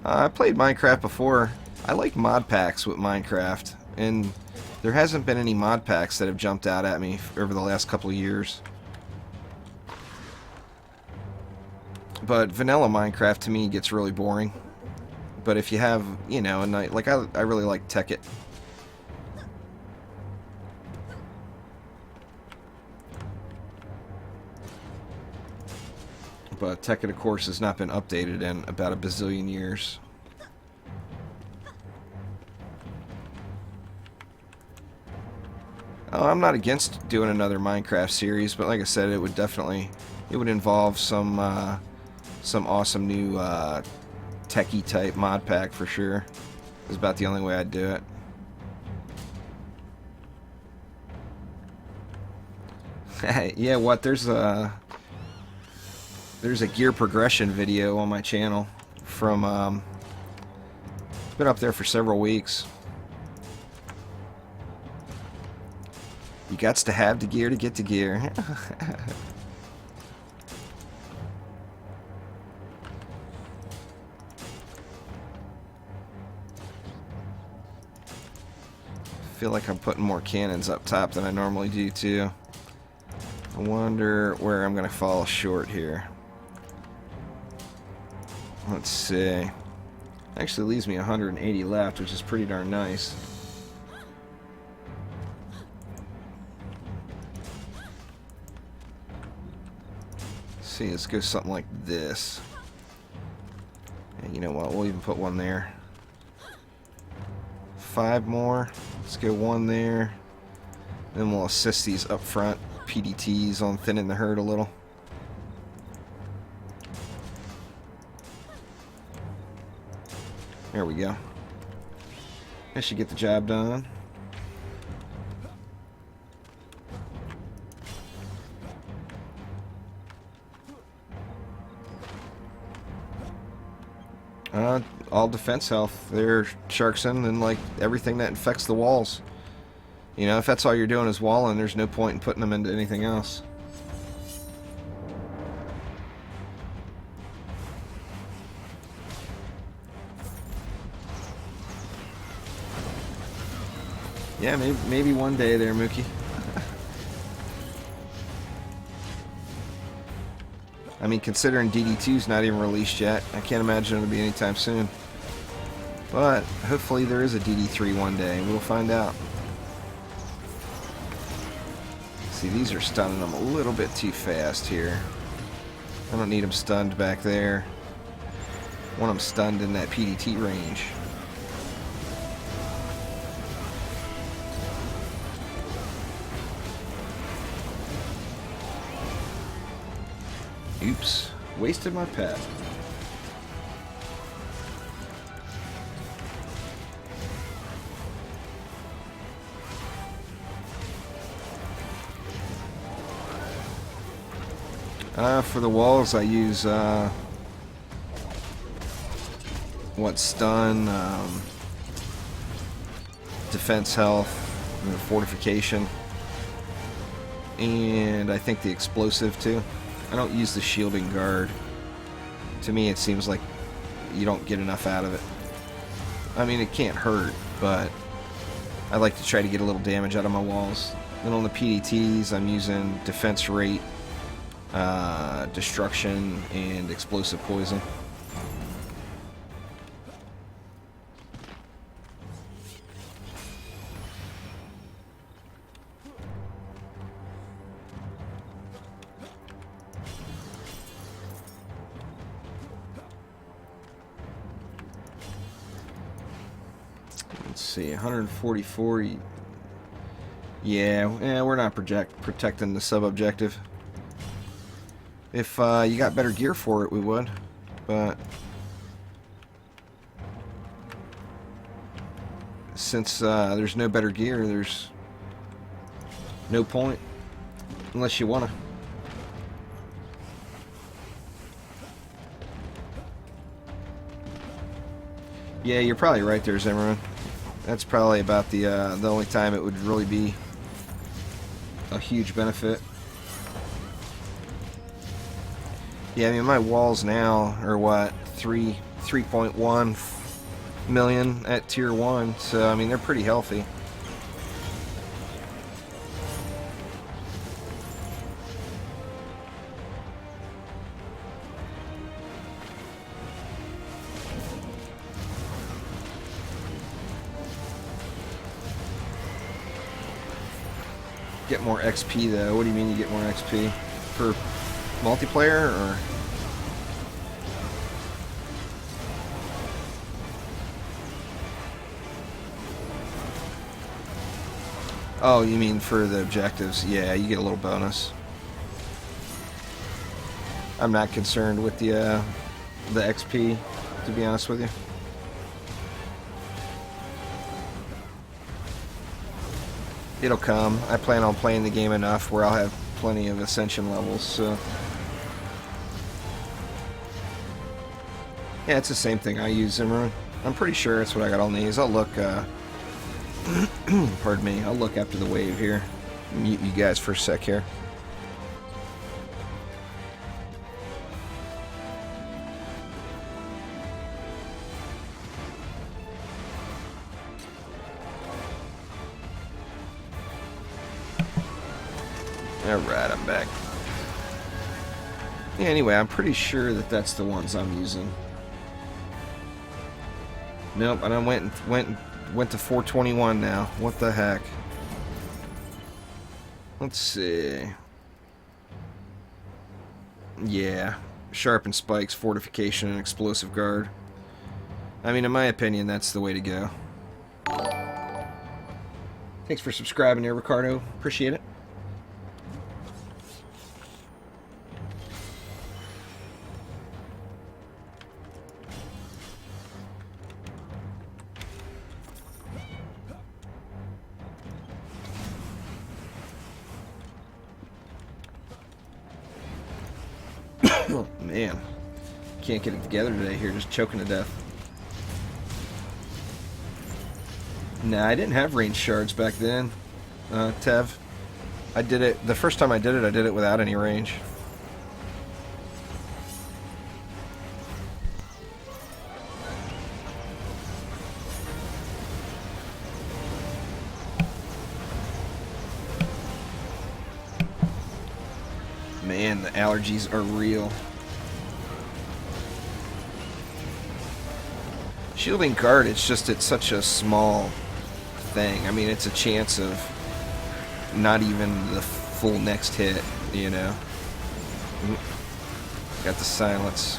I played Minecraft before. I like mod packs with Minecraft, and there hasn't been any mod packs that have jumped out at me over the last couple of years. But vanilla Minecraft to me gets really boring. But if you have, you know, a night like I really like Tekkit. But Tekkit, of course, has not been updated in about a bazillion years. Oh, I'm not against doing another Minecraft series, but like I said, it would involve some awesome new techie type mod pack for sure. It's about the only way I'd do it. Yeah, what? There's a gear progression video on my channel from it's been up there for several weeks. You gots to have the gear to get the gear. I feel like I'm putting more cannons up top than I normally do too. I wonder where I'm gonna fall short here. Let's see. Actually leaves me 180 left, which is pretty darn nice. See, let's go something like this. And you know what? We'll even put one there. 5 more. Let's go 1 there. Then we'll assist these up front PDTs on thinning the herd a little. There we go. That should get the job done. All defense health. They're Sharkson and like everything that infects the walls. You know, if that's all you're doing is walling, there's no point in putting them into anything else. Yeah, maybe one day there, Mookie. I mean, considering DD2's not even released yet, I can't imagine it'll be anytime soon. But hopefully there is a DD3 one day. We'll find out. See, these are stunning them a little bit too fast here. I don't need them stunned back there. I want them stunned in that PDT range. Oops, wasted my pet. For the walls I use stun, defense health, and fortification. and I think the explosive too. I don't use the shielding guard. To me, it seems like you don't get enough out of it. I mean, it can't hurt, but I like to try to get a little damage out of my walls. Then on the PDTs, I'm using defense rate, destruction, and explosive poison. Let's see, 144. Yeah, we're not protecting the sub-objective. If you got better gear for it, we would. But since there's no better gear, there's no point. Unless you wanna. Yeah, you're probably right there, Zimmerman. That's probably about the only time it would really be a huge benefit. Yeah, I mean, my walls now are what, 3.1 million at tier 1, so I mean they're pretty healthy. Get more XP though. What do you mean you get more XP? For multiplayer or? Oh, you mean for the objectives? Yeah, you get a little bonus. I'm not concerned with the XP, to be honest with you. It'll come. I plan on playing the game enough where I'll have plenty of Ascension levels, so. Yeah, it's the same thing I use, Zimmerman. I'm pretty sure it's what I got on these. I'll look, pardon me, I'll look after the wave here. Mute you guys for a sec here. Alright, I'm back. Yeah, anyway, I'm pretty sure that that's the ones I'm using. Nope, and I went to 421 now. What the heck? Let's see. Yeah, sharpened spikes, fortification, and explosive guard. I mean, in my opinion, that's the way to go. Thanks for subscribing there, Ricardo. Appreciate it. Oh, man. Can't get it together today here, just choking to death. Nah, I didn't have range shards back then, Tev. I did it, the first time I did it without any range. Man, the allergies are real. Shielding guard, it's such a small thing. I mean, it's a chance of not even the full next hit, you know. Got the silence.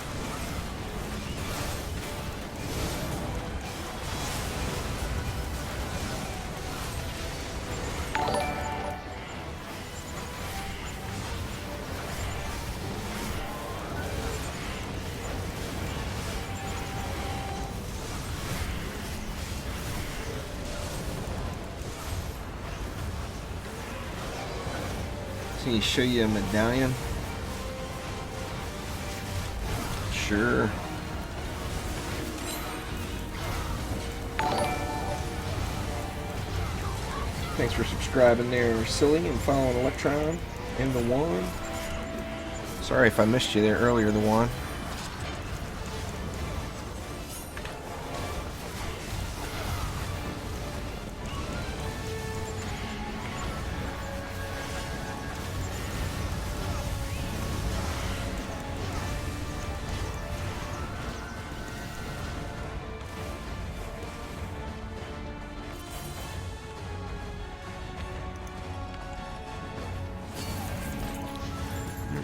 Can he show you a medallion? Sure. Thanks for subscribing there, Silly, and following Electron and the One. Sorry if I missed you there earlier, the One.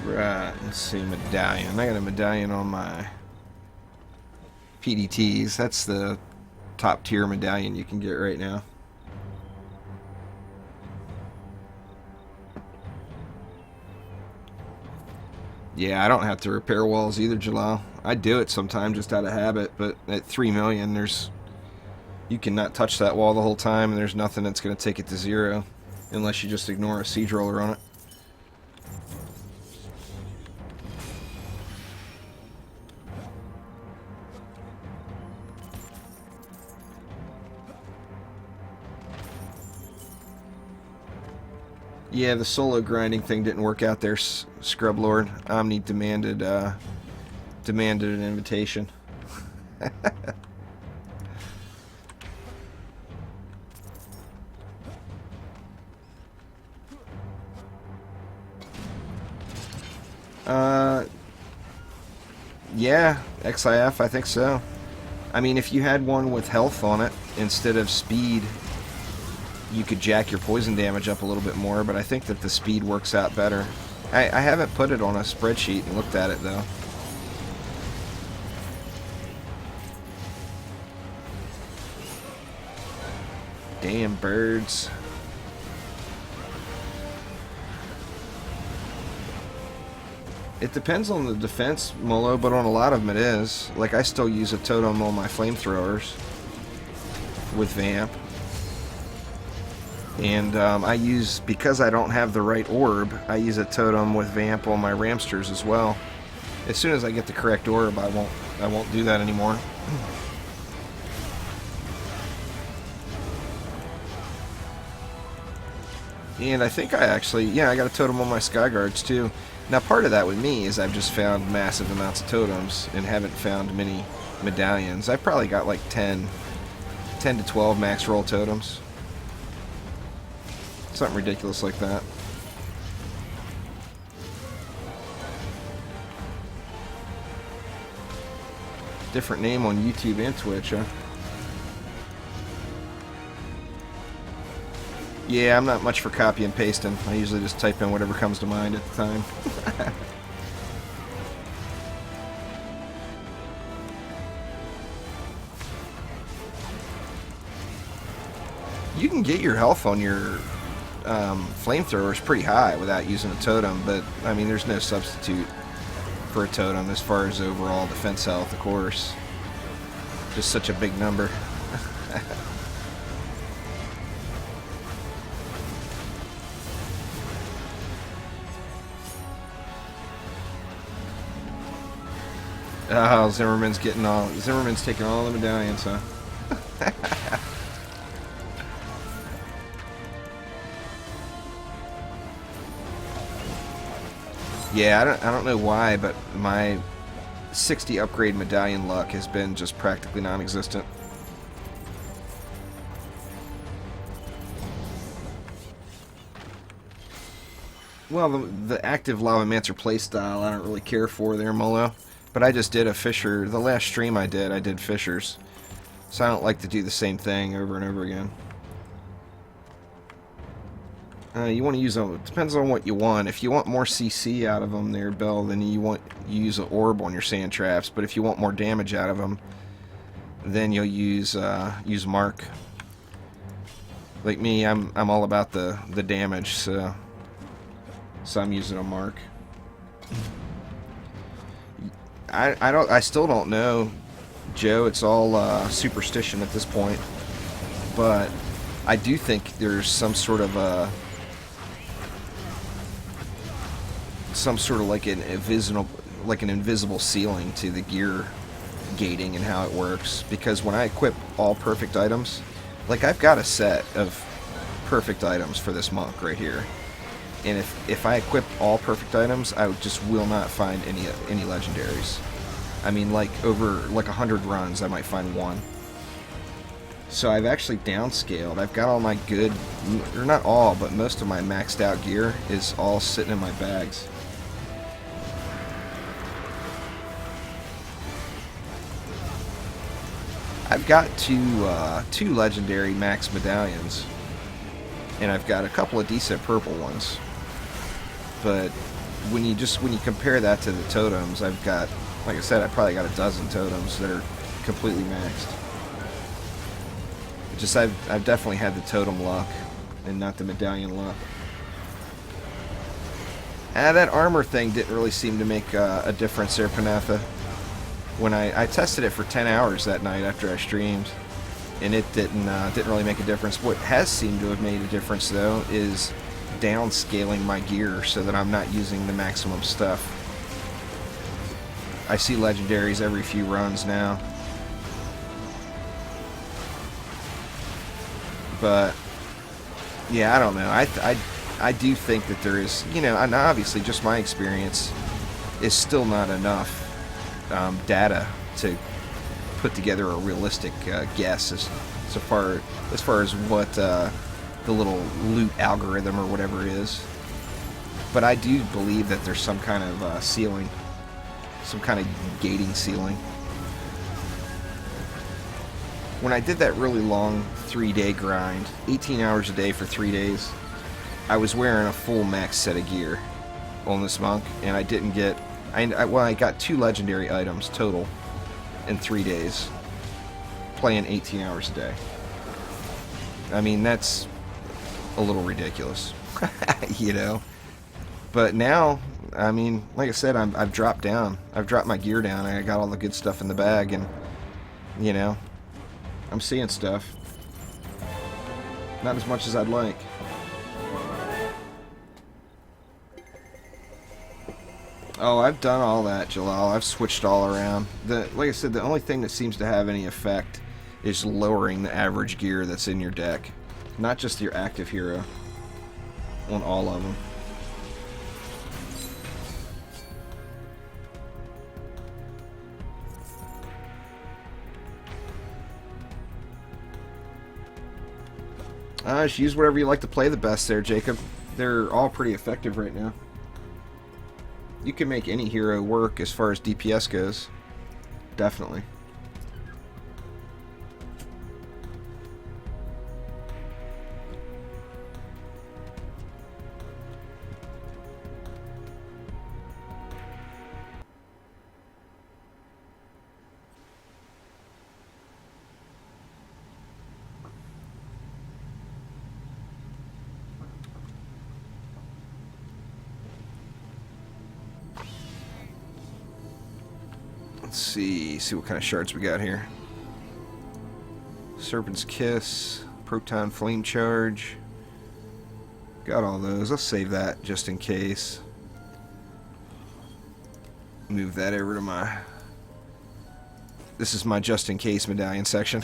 Right, let's see, medallion. I got a medallion on my PDTs. That's the top tier medallion you can get right now. Yeah, I don't have to repair walls either, Jalal. I do it sometimes just out of habit, but at 3 million, you cannot touch that wall the whole time, and there's nothing that's going to take it to 0 unless you just ignore a siege roller on it. Yeah, the solo grinding thing didn't work out there, Scrub Lord. Omni demanded an invitation. Yeah, XIF, I think so. I mean, if you had one with health on it instead of speed, you could jack your poison damage up a little bit more, but I think that the speed works out better. I haven't put it on a spreadsheet and looked at it, though. Damn birds. It depends on the defense, Molo, but on a lot of them it is. Like, I still use a totem on my flamethrowers with Vamp. And I use, because I don't have the right orb, I use a totem with Vamp on my Ramsters as well. As soon as I get the correct orb, I won't do that anymore. And I think I actually, yeah, I got a totem on my Skyguards too. Now, part of that with me is I've just found massive amounts of totems and haven't found many medallions. I've probably got like 10 to 12 max roll totems. Something ridiculous like that. Different name on YouTube and Twitch, huh? Yeah, I'm not much for copy and pasting. I usually just type in whatever comes to mind at the time. You can get your health on your flamethrowers pretty high without using a totem, but I mean, there's no substitute for a totem as far as overall defense health, of course. Just such a big number. Oh, Zimmerman's taking all the medallions, huh? Yeah, I don't know why, but my 60 upgrade medallion luck has been just practically non-existent. Well, the active Lavamancer playstyle I don't really care for there, Molo. But I just did a Fisher. The last stream I did Fishers. So I don't like to do the same thing over and over again. You want to use them. It depends on what you want. If you want more CC out of them there, Bill, then you use an orb on your sand traps. But if you want more damage out of them, then you'll use Mark. Like me, I'm all about the damage, so I'm using a Mark. I still don't know, Joe. It's all superstition at this point, but I do think there's some sort of like an invisible ceiling to the gear gating and how it works. Because when I equip all perfect items, like I've got a set of perfect items for this monk right here. And if I equip all perfect items, I just will not find any legendaries. I mean, like over like 100 runs, I might find one. So I've actually downscaled. I've got all my good, or not all, but most of my maxed out gear is all sitting in my bags. I've got two legendary max medallions, and I've got a couple of decent purple ones. But when you compare that to the totems, I've got, like I said, I've probably got a dozen totems that are completely maxed. Just I've definitely had the totem luck and not the medallion luck. That armor thing didn't really seem to make a difference there, Panatha. When I tested it for 10 hours that night after I streamed, and it didn't really make a difference. What has seemed to have made a difference though is downscaling my gear so that I'm not using the maximum stuff. I see legendaries every few runs now. But yeah, I don't know. I do think that there is, you know, and obviously just my experience is still not enough data to put together a realistic guess as far as what the little loot algorithm or whatever is. But I do believe that there's some kind of ceiling, some kind of gating ceiling. When I did that really long 3-day grind, 18 hours a day for 3 days, I was wearing a full max set of gear on this monk, and I didn't get... I got 2 legendary items total in 3 days, playing 18 hours a day. I mean, that's a little ridiculous, you know? But now, I mean, like I said, I've dropped down. I've dropped my gear down, and I got all the good stuff in the bag, and, you know, I'm seeing stuff. Not as much as I'd like. Oh, I've done all that, Jalal. I've switched all around. Like I said, the only thing that seems to have any effect is lowering the average gear that's in your deck. Not just your active hero. On all of them. Just use whatever you like to play the best there, Jacob. They're all pretty effective right now. You can make any hero work as far as DPS goes. Definitely. Let's see what kind of shards we got here. Serpent's Kiss, Proton Flame Charge. Got all those. I'll save that just in case. Move that over to my... This is my just in case medallion section.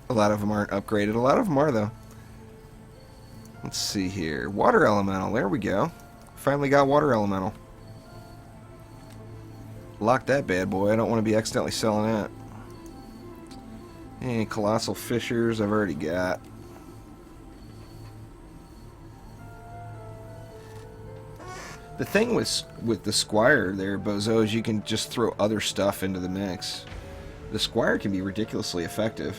A lot of them aren't upgraded. A lot of them are, though. Let's see here. Water Elemental. There we go. Finally got Water Elemental. Lock that bad boy. I don't want to be accidentally selling that. And Colossal Fissures I've already got. The thing with the Squire there, Bozo, is you can just throw other stuff into the mix. The Squire can be ridiculously effective.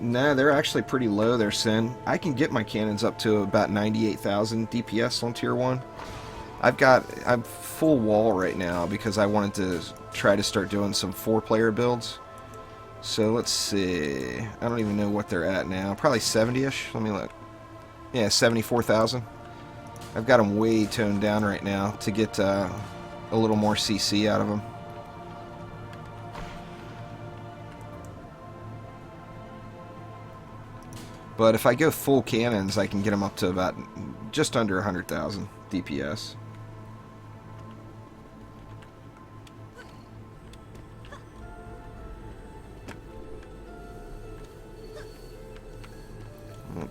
Nah, they're actually pretty low there, Sin. I can get my cannons up to about 98,000 DPS on tier 1. I'm full wall right now because I wanted to try to start doing some 4-player builds. So let's see. I don't even know what they're at now. Probably 70-ish. Let me look. Yeah, 74,000. I've got them way toned down right now to get a little more CC out of them. But if I go full cannons, I can get them up to about just under 100,000 DPS.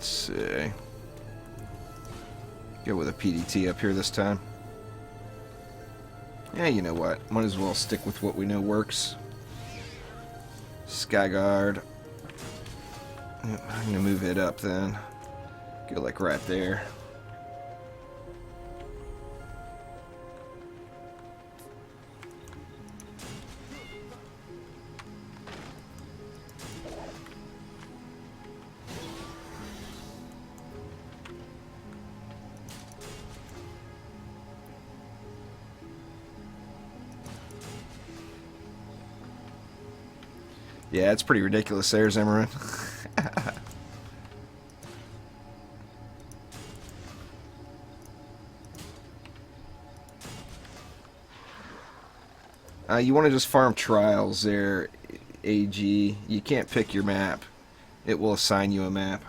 Let's see. Go with a PDT up here this time. Yeah, you know what? Might as well stick with what we know works. Skyguard. I'm going to move it up then. Go like right there. Yeah, it's pretty ridiculous there, Zimmerman. You want to just farm trials there, AG. You can't pick your map. It will assign you a map.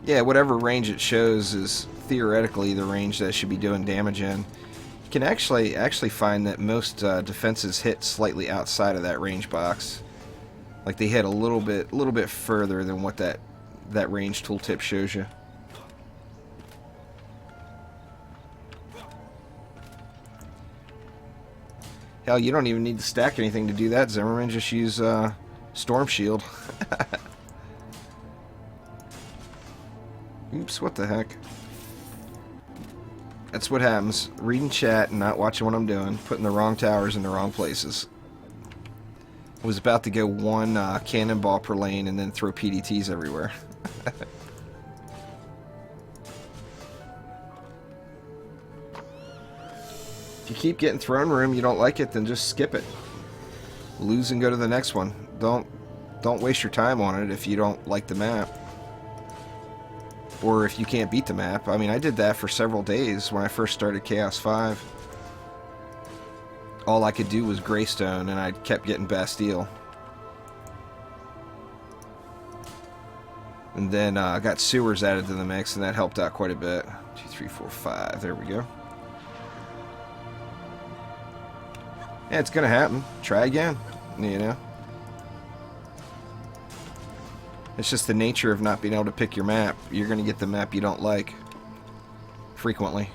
Yeah, whatever range it shows is theoretically the range that it should be doing damage in. You can actually find that most defenses hit slightly outside of that range box. Like they hit a little bit further than what that range tooltip shows you. Hell, you don't even need to stack anything to do that, Zimmerman. Just use Storm Shield. Oops, what the heck? That's what happens. Reading chat and not watching what I'm doing. Putting the wrong towers in the wrong places. I was about to go one cannonball per lane and then throw PDTs everywhere. If you keep getting throne room, you don't like it, then just skip it. Lose and go to the next one. Don't waste your time on it if you don't like the map. Or if you can't beat the map. I mean, I did that for several days when I first started Chaos 5. All I could do was Greystone, and I kept getting Bastille. And then I got sewers added to the mix, and that helped out quite a bit. 2, 3, 4, 5. There we go. Yeah, it's going to happen. Try again, you know. It's just the nature of not being able to pick your map. You're going to get the map you don't like frequently.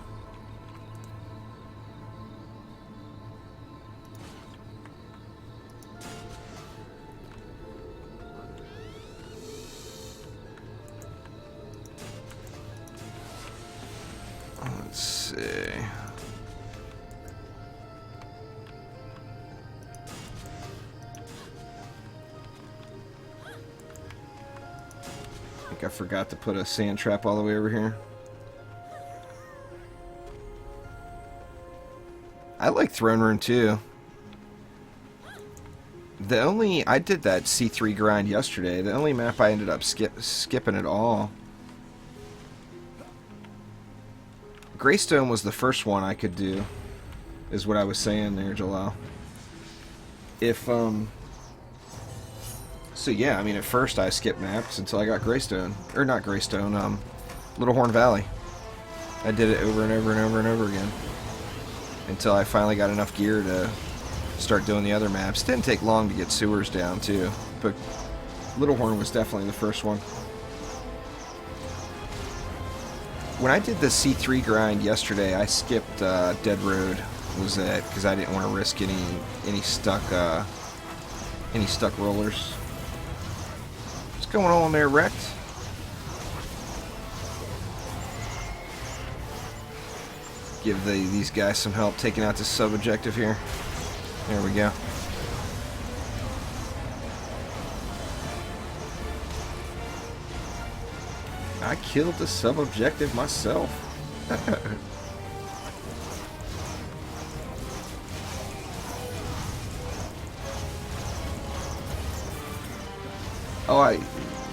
Let's see. I forgot to put a sand trap all the way over here. I like Throne Room too. I did that C3 grind yesterday. The only map I ended up skipping at all. Greystone was the first one I could do, is what I was saying there, Jalal. So yeah, I mean, at first I skipped maps until I got Greystone. Or not Greystone, Little Horn Valley. I did it over and over and over and over again. Until I finally got enough gear to start doing the other maps. It didn't take long to get sewers down, too. But Little Horn was definitely the first one. When I did the C3 grind yesterday, I skipped Dead Road, was it, because I didn't want to risk any stuck rollers. What's going on there, Wrecked? Give these guys some help taking out this sub-objective here. There we go. I killed the sub-objective myself.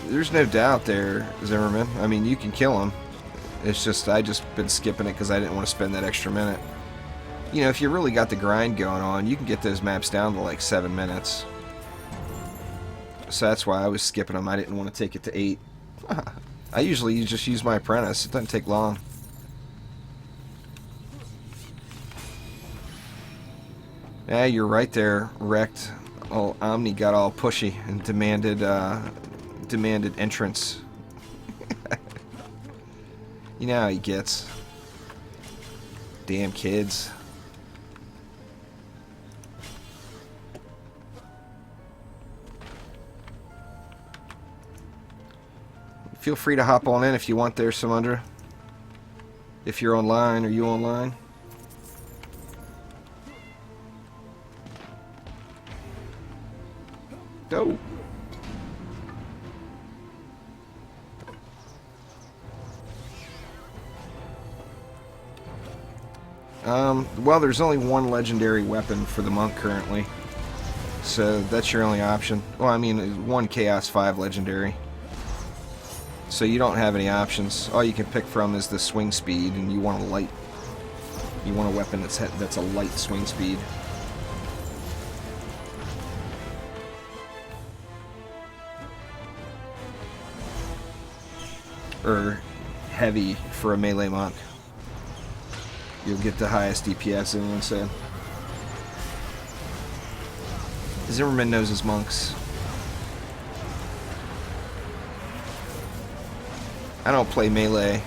There's no doubt there, Zimmerman. I mean, you can kill him. It's just, I just been skipping it because I didn't want to spend that extra minute. You know, if you really got the grind going on, you can get those maps down to like 7 minutes. So that's why I was skipping them. I didn't want to take it to 8. I usually just use my apprentice. It doesn't take long. Yeah, you're right there, wrecked. Oh, Omni got all pushy and demanded entrance. You know how he gets. Damn kids. Feel free to hop on in if you want there, Samundra. If you're online, are you online? Go. Well, there's only one legendary weapon for the monk currently. So that's your only option. Well, I mean, one Chaos 5 legendary. So you don't have any options. All you can pick from is the swing speed, and you want a light. You want a weapon that's a light swing speed. Or heavy for a melee monk. You'll get the highest DPS, everyone said. Zimmerman knows his monks. I don't play melee,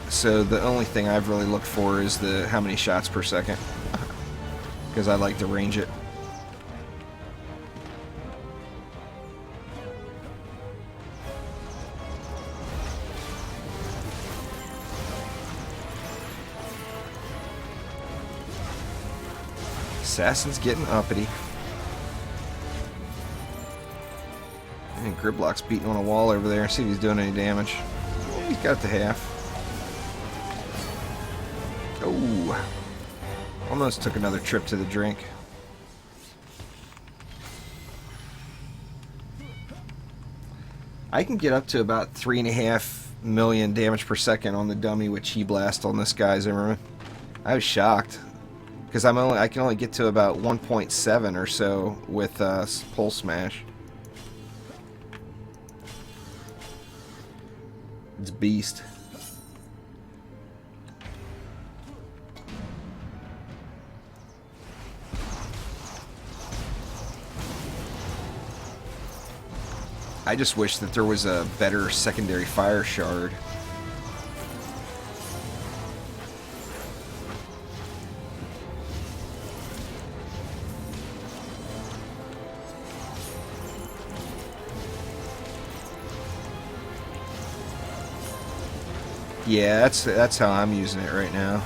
so the only thing I've really looked for is the how many shots per second, because I like to range it. Assassin's getting uppity. And Gridlock's beating on a wall over there. See if he's doing any damage. Yeah, he's got the half. Oh. Almost took another trip to the drink. I can get up to about 3.5 million damage per second on the dummy with Chi Blast on this guy, Zimmerman. I was shocked. Because I can only get to about 1.7 or so with Pulse Smash. It's beast. I just wish that there was a better secondary fire shard. Yeah, that's how I'm using it right now.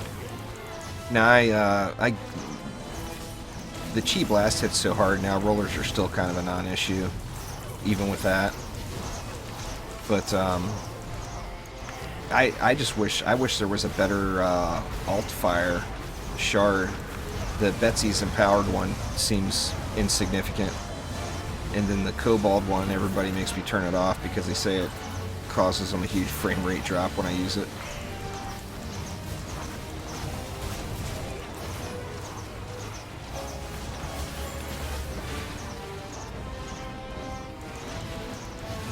Now the Chi Blast hits so hard now. Rollers are still kind of a non-issue, even with that. But I wish there was a better alt fire shard. The Betsy's empowered one seems insignificant, and then the Cobalt one, everybody makes me turn it off because they say it causes them a huge frame rate drop when I use it.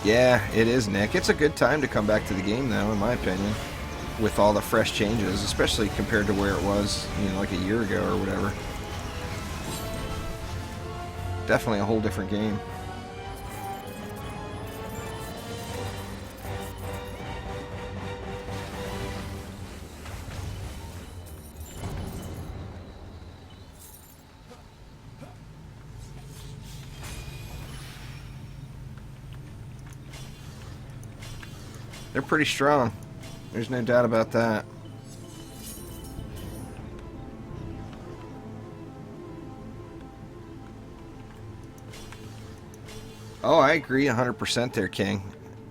Yeah, it is, Nick. It's a good time to come back to the game, though, in my opinion, with all the fresh changes, especially compared to where it was, you know, like a year ago or whatever. Definitely a whole different game. They're pretty strong. There's no doubt about that. Oh, I agree 100% there, King.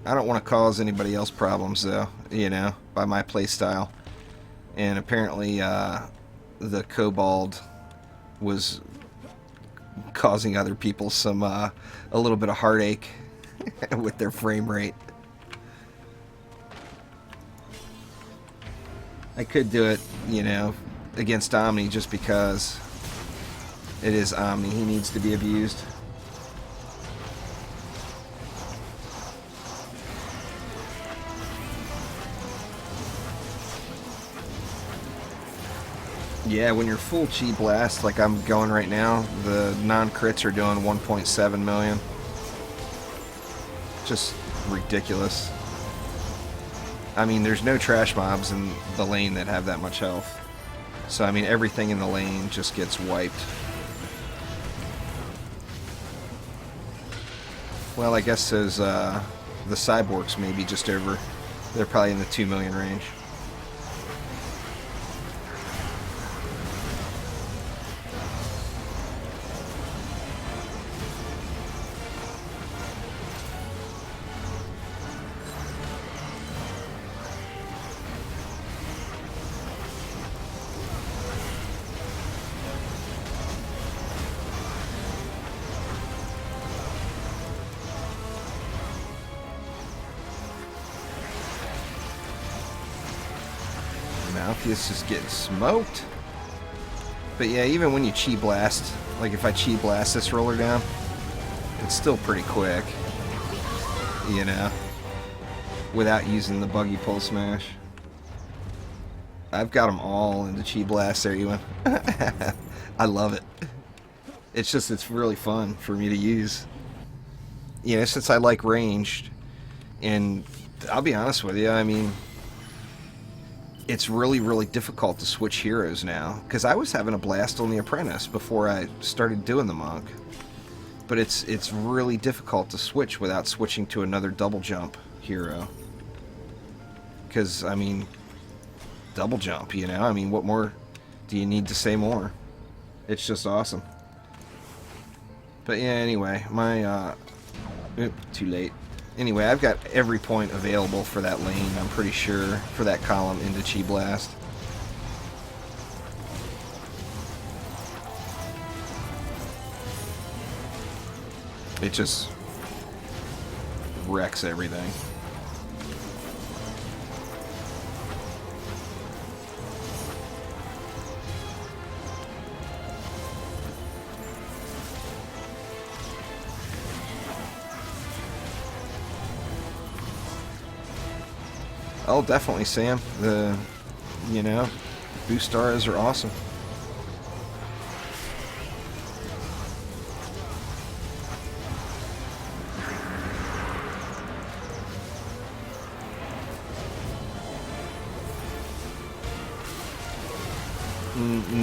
I don't want to cause anybody else problems, though, you know, by my play style. And apparently, the Kobold was causing other people some, a little bit of heartache with their frame rate. I could do it, you know, against Omni just because it is Omni. He needs to be abused. Yeah, when you're full chi blast, like I'm going right now, the non-crits are doing 1.7 million. Just ridiculous. I mean, there's no trash mobs in the lane that have that much health. So, I mean, everything in the lane just gets wiped. Well, I guess those, the cyborgs maybe just over. They're probably in the 2 million range. Malpheus is getting smoked. But yeah, even when you chi blast, like if I chi blast this roller down, it's still pretty quick, you know, without using the buggy pole smash. I've got them all in the chi blast there, Ewan. I love it. It's just, it's really fun for me to use. You know, since I like ranged, and I'll be honest with you, I mean, it's really, really difficult to switch heroes now. Because I was having a blast on the Apprentice before I started doing the Monk. But it's really difficult to switch without switching to another double jump hero. Because, I mean, double jump, you know? I mean, what more do you need to say more? It's just awesome. But yeah, anyway, my, too late. Anyway, I've got every point available for that lane, I'm pretty sure, for that column into Chi Blast. It just wrecks everything. Oh, definitely, Sam. You know, boost stars are awesome.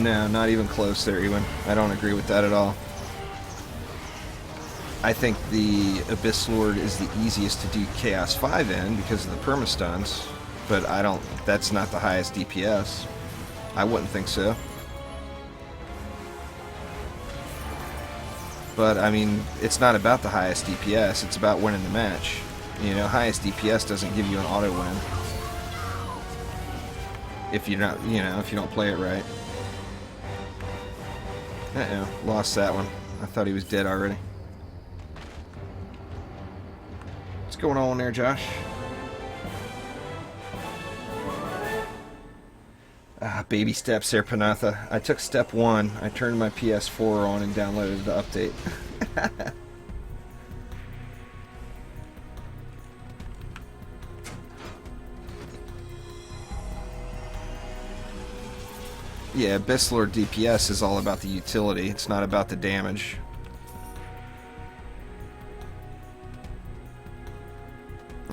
No, not even close there, Ewan. I don't agree with that at all. I think the Abyss Lord is the easiest to do Chaos 5 in because of the permastuns, but I don't, that's not the highest DPS. I wouldn't think so. But, I mean, it's not about the highest DPS, it's about winning the match. You know, highest DPS doesn't give you an auto win. If you're not, you know, if you don't play it right. Uh-oh, lost that one. I thought he was dead already. What's going on there, Josh? Baby steps there, Panatha. I took step 1. I turned my PS4 on and downloaded the update. Yeah, Abyss Lord DPS is all about the utility. It's not about the damage.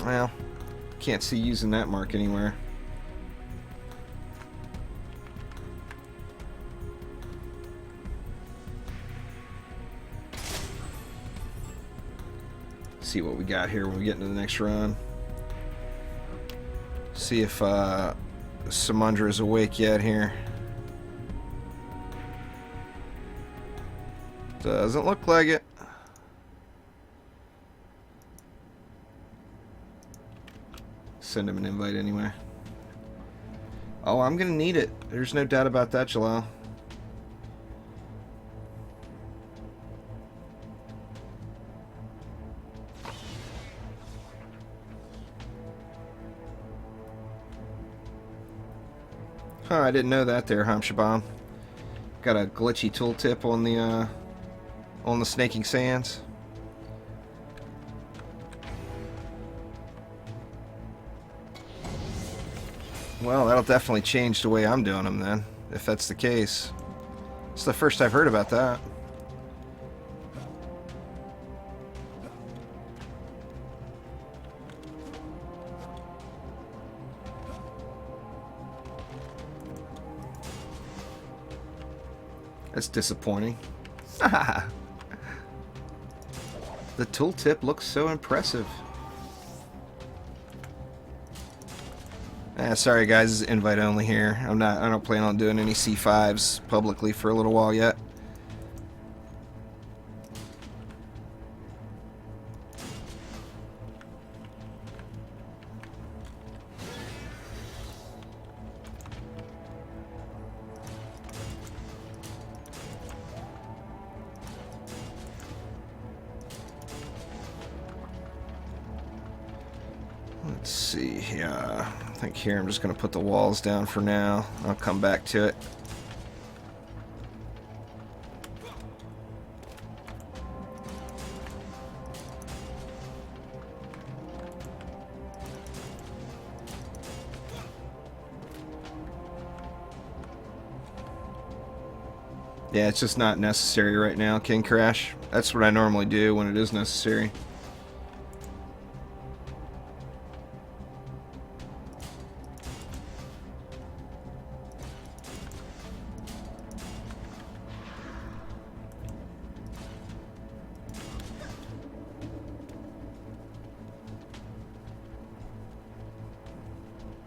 Well, can't see using that mark anywhere. See what we got here when we get into the next run. See if Samundra is awake yet here. Doesn't look like it. Send him an invite anyway. Oh, I'm gonna need it. There's no doubt about that, Jalal. Huh, I didn't know that there, Hamshabam. Got a glitchy tooltip on the snaking sands. Well, that'll definitely change the way I'm doing them then. if that's the case. It's the first I've heard about that. That's disappointing. The tooltip looks so impressive. Sorry guys, this is invite only here. I don't plan on doing any C5s publicly for a little while yet. Let's see, yeah. I think here I'm just going to put the walls down for now. I'll come back to it. Yeah, it's just not necessary right now, King Crash. That's what I normally do when it is necessary.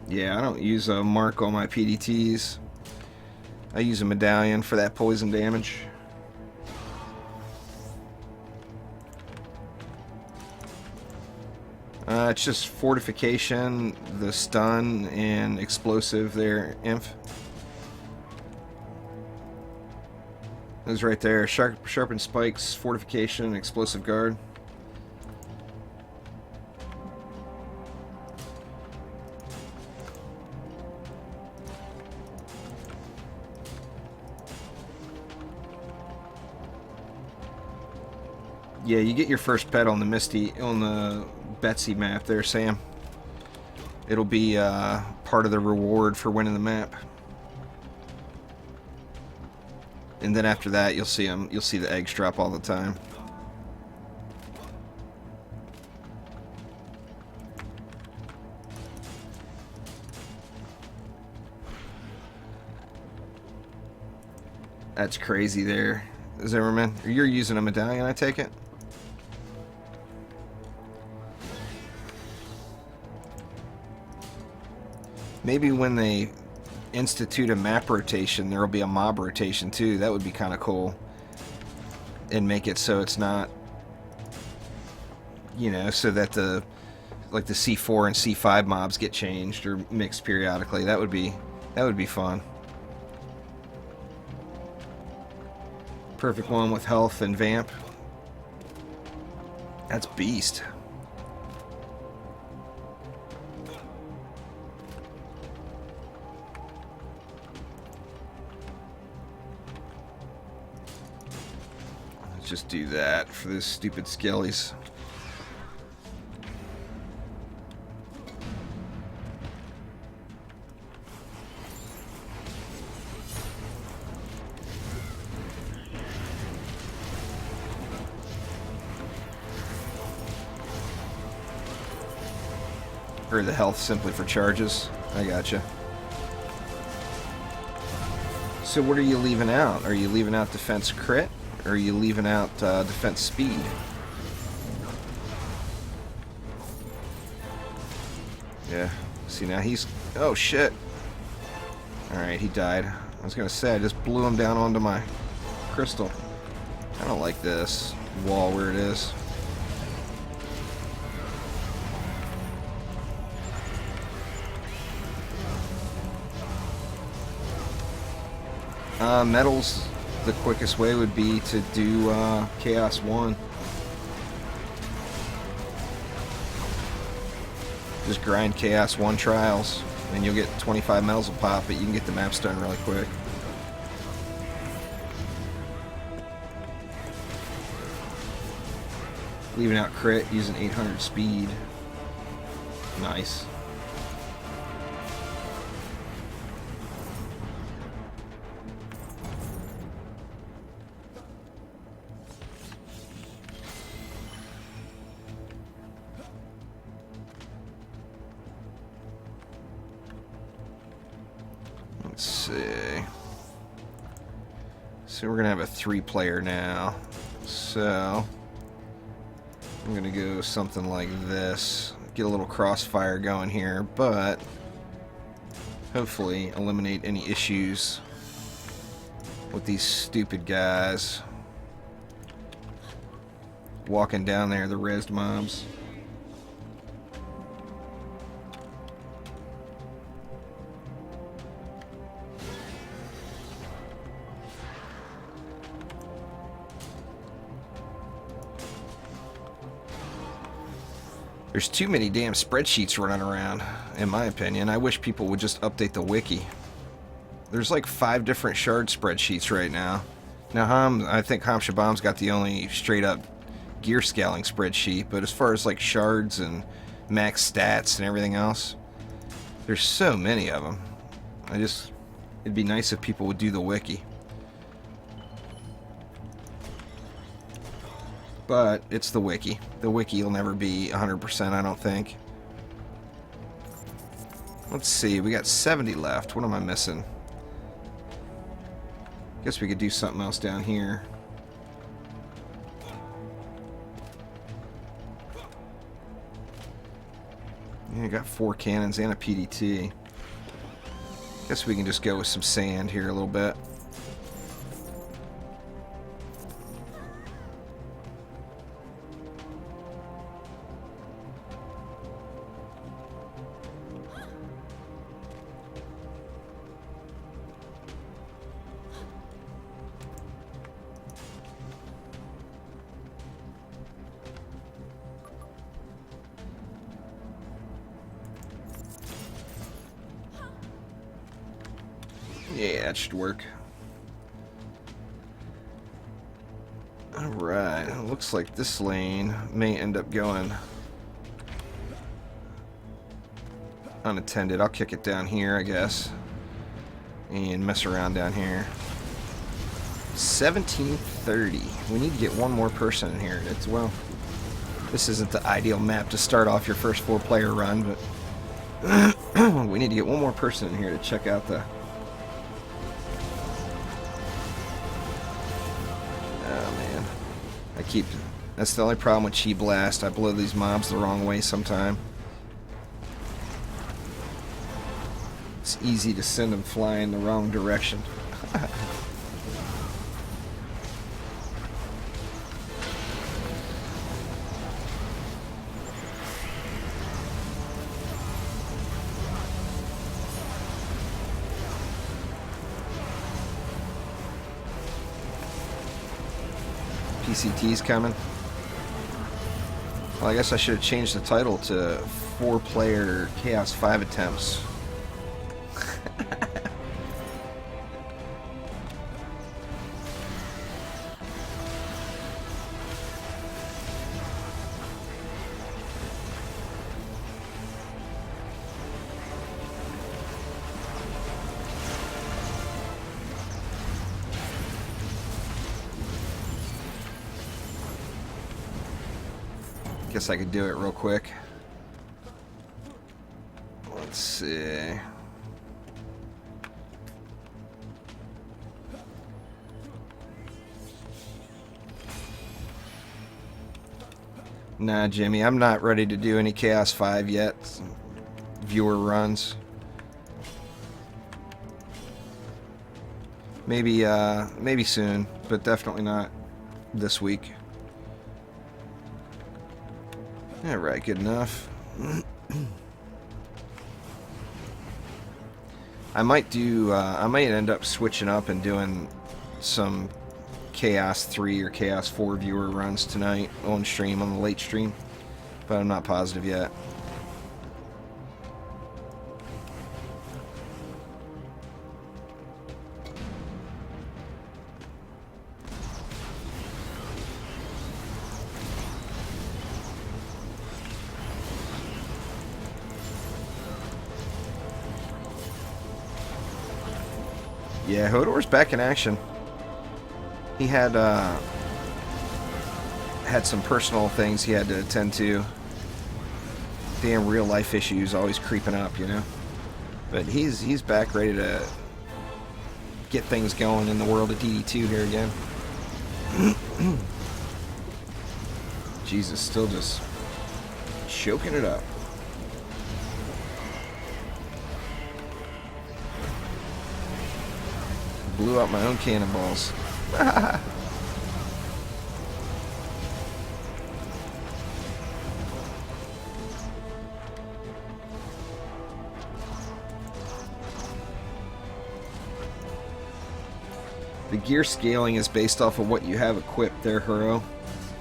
Yeah, I don't use a mark on my PDTs. I use a medallion for that poison damage. It's just fortification, the stun, and explosive there, Inf. It was right there. Sharpened spikes, fortification, explosive guard. Yeah, you get your first pet on the Betsy map there, Sam. It'll be part of the reward for winning the map. And then after that, you'll see them. You'll see the eggs drop all the time. That's crazy there, Zimmerman. You're using a medallion, I take it? Maybe when they institute a map rotation, there will be a mob rotation too. That would be kind of cool. And make it so it's not, you know, so that the C4 and C5 mobs get changed or mixed periodically. That would be fun. Perfect one with health and vamp. That's beast. Just do that for this stupid skillies. Or the health simply for charges. I gotcha. So what are you leaving out? Are you leaving out defense crit? Or are you leaving out defense speed? Yeah. See, now he's... Oh, shit. Alright, he died. I was going to say, I just blew him down onto my crystal. I don't like this wall where it is. Metals... The quickest way would be to do Chaos 1. Just grind Chaos 1 trials, and you'll get 25 metals a pop, but you can get the maps done really quick. Leaving out crit, using 800 speed. Nice. Let's see. So we're gonna have a 3-player now. So I'm gonna go something like this. Get a little crossfire going here, but hopefully eliminate any issues with these stupid guys walking down there, the rezzed mobs. There's too many damn spreadsheets running around, in my opinion. I wish people would just update the wiki. There's like 5 different shard spreadsheets right now. Now, I think Ham Shabam's got the only straight-up gear scaling spreadsheet, but as far as like shards and max stats and everything else, there's so many of them. It'd be nice if people would do the wiki. But it's the wiki. The wiki will never be 100%, I don't think. Let's see, we got 70 left. What am I missing? Guess we could do something else down here. Yeah, I got 4 cannons and a PDT. Guess we can just go with some sand here a little bit. Yeah, that should work. Alright, it looks like this lane may end up going unattended. I'll kick it down here, I guess, and mess around down here. 1730. We need to get one more person in here. Well, this isn't the ideal map to start off your first 4-player run, but we need to get one more person in here to check out the... That's the only problem with Chi Blast. I blow these mobs the wrong way sometime. It's easy to send them flying the wrong direction. PCT's coming. Well, I guess I should have changed the title to 4-player Chaos 5 attempts. Guess I could do it real quick. Let's see. Nah, Jimmy, I'm not ready to do any Chaos 5 yet. Viewer runs. Maybe soon, but definitely not this week. Alright, good enough. I might end up switching up and doing some Chaos 3 or Chaos 4 viewer runs tonight on stream, on the late stream, but I'm not positive yet. Yeah, Hodor's back in action. He had some personal things he had to attend to. Damn real life issues always creeping up, you know. But he's back ready to get things going in the world of DD2 here again. Jesus, still just choking it up. Blew out my own cannonballs. The gear scaling is based off of what you have equipped there, Huro.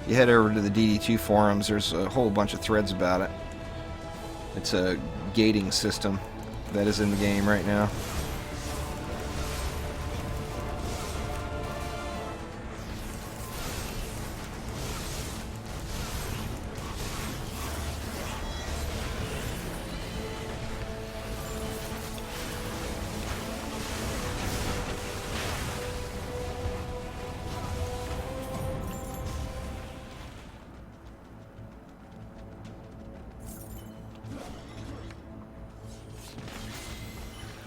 You head over to the DD2 forums, there's a whole bunch of threads about it. It's a gating system that is in the game right now.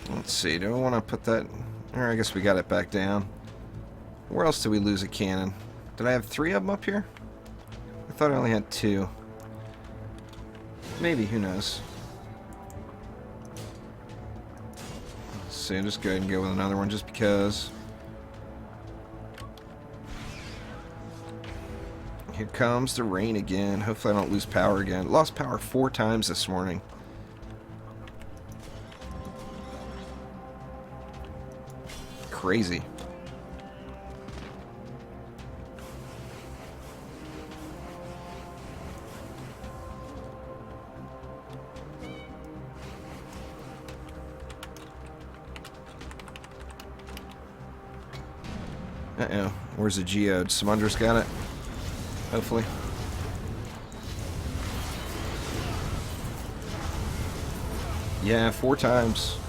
Let's see, do I want to put that... Or I guess we got it back down. Where else did we lose a cannon? Did I have 3 of them up here? I thought I only had 2. Maybe, who knows. Let's see, I'll just go ahead and go with another one just because. Here comes the rain again. Hopefully I don't lose power again. Lost power 4 times this morning. Crazy. Uh-oh. Where's the geode? Samunders got it? Hopefully. Yeah, 4 times.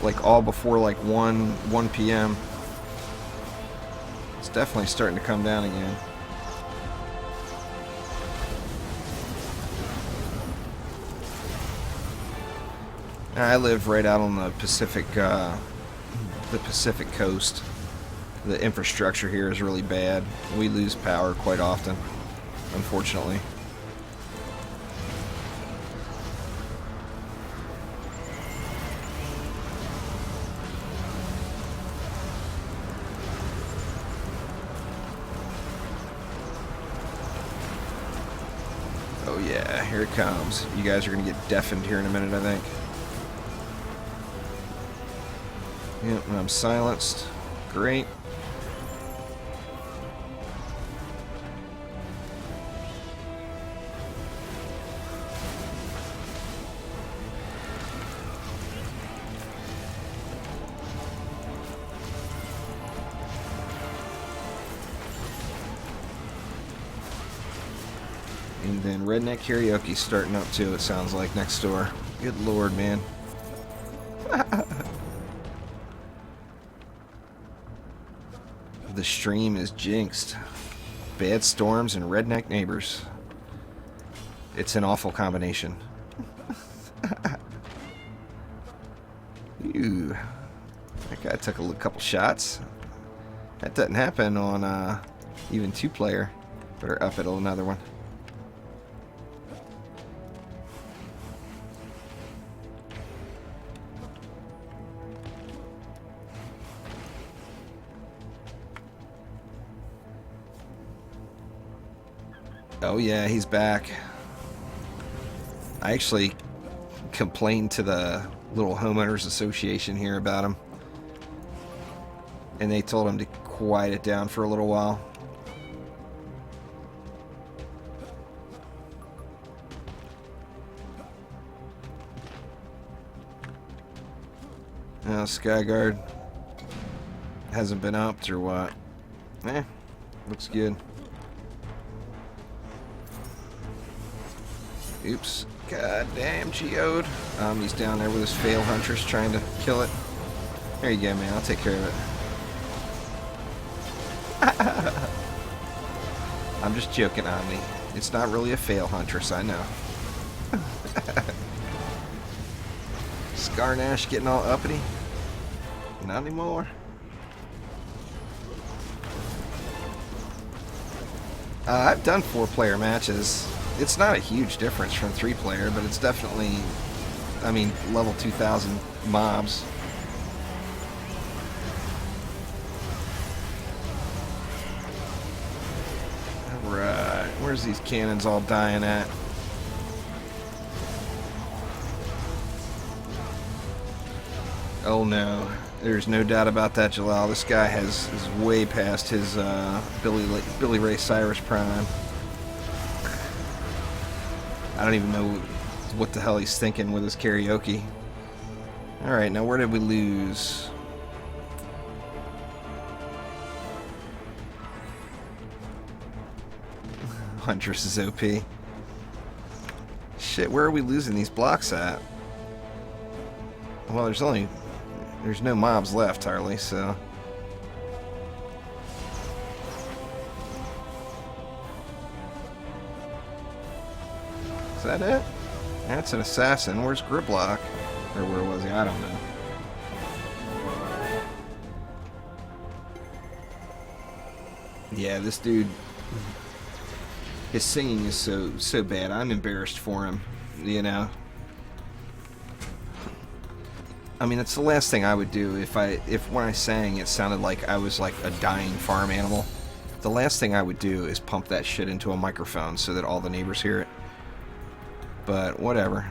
Like all before like 1 p.m. It's definitely starting to come down again. I live right out on the Pacific coast. The infrastructure here is really bad. We lose power quite often, unfortunately. Oh yeah, here it comes. You guys are going to get deafened here in a minute, I think. Yep, and I'm silenced. Great. And then Redneck Karaoke's starting up too, it sounds like, next door. Good lord, man. The stream is jinxed. Bad storms and redneck neighbors. It's an awful combination. Ew. That guy took a couple shots. That doesn't happen on even 2-player. Better up it another one. Oh yeah, he's back. I actually complained to the little homeowners association here about him. And they told him to quiet it down for a little while. Now Skyguard hasn't been upped or what? Looks good. Oops. Goddamn geode. He's down there with his fail huntress trying to kill it. There you go, man. I'll take care of it. I'm just joking, Omni. It's not really a fail huntress, I know. Scarnash getting all uppity. Not anymore. I've done 4-player matches. It's not a huge difference from 3-player, but it's definitely, I mean, level 2000 mobs. Alright, where's these cannons all dying at? Oh no, there's no doubt about that, Jalal. This guy is way past his Billy Ray Cyrus prime. I don't even know what the hell he's thinking with his karaoke. Alright, now where did we lose? Huntress is OP. Shit, where are we losing these blocks at? Well, there's no mobs left hardly, so. Is that it? That's an assassin. Where's Griblock? Or where was he? I don't know. Yeah, this dude, his singing is so bad. I'm embarrassed for him, you know. I mean, it's the last thing I would do if when I sang it sounded like I was like a dying farm animal. The last thing I would do is pump that shit into a microphone so that all the neighbors hear it. But whatever.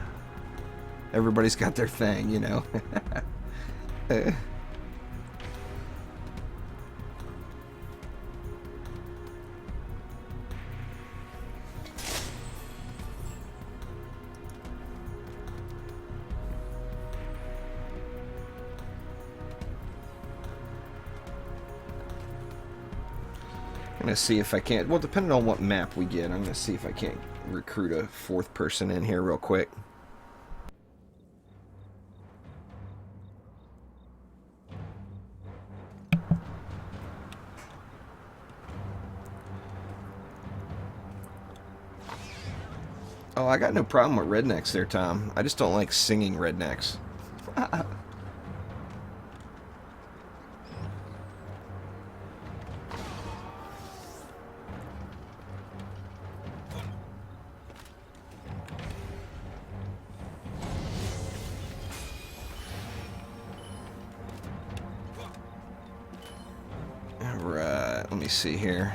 Everybody's got their thing, you know. I'm going to see if I can't, well, depending on what map we get, I'm going to see if I can't recruit a 4th person in here real quick. Oh, I got no problem with rednecks there, Tom. I just don't like singing rednecks. Alright, let me see here.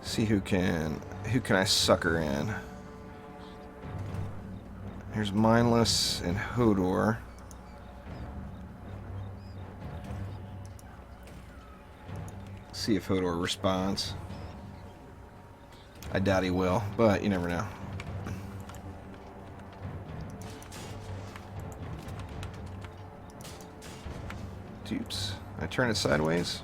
See who can I sucker in. Here's Mindless and Hodor. See if Hodor responds. I doubt he will, but you never know. Oops. I turn it sideways.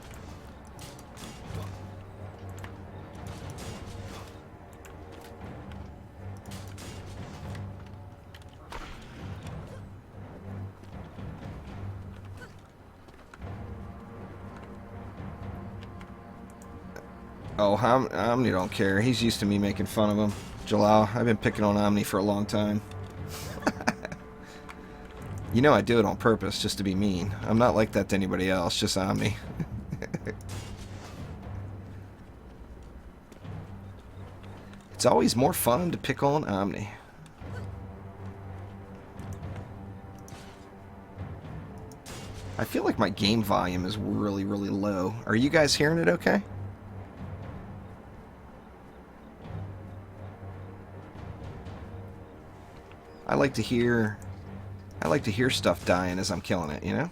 Oh, Omni don't care. He's used to me making fun of him. Jalal, I've been picking on Omni for a long time. You know I do it on purpose, just to be mean. I'm not like that to anybody else, just Omni. It's always more fun to pick on Omni. I feel like my game volume is really, really low. Are you guys hearing it okay? I like to hear stuff dying as I'm killing it, you know?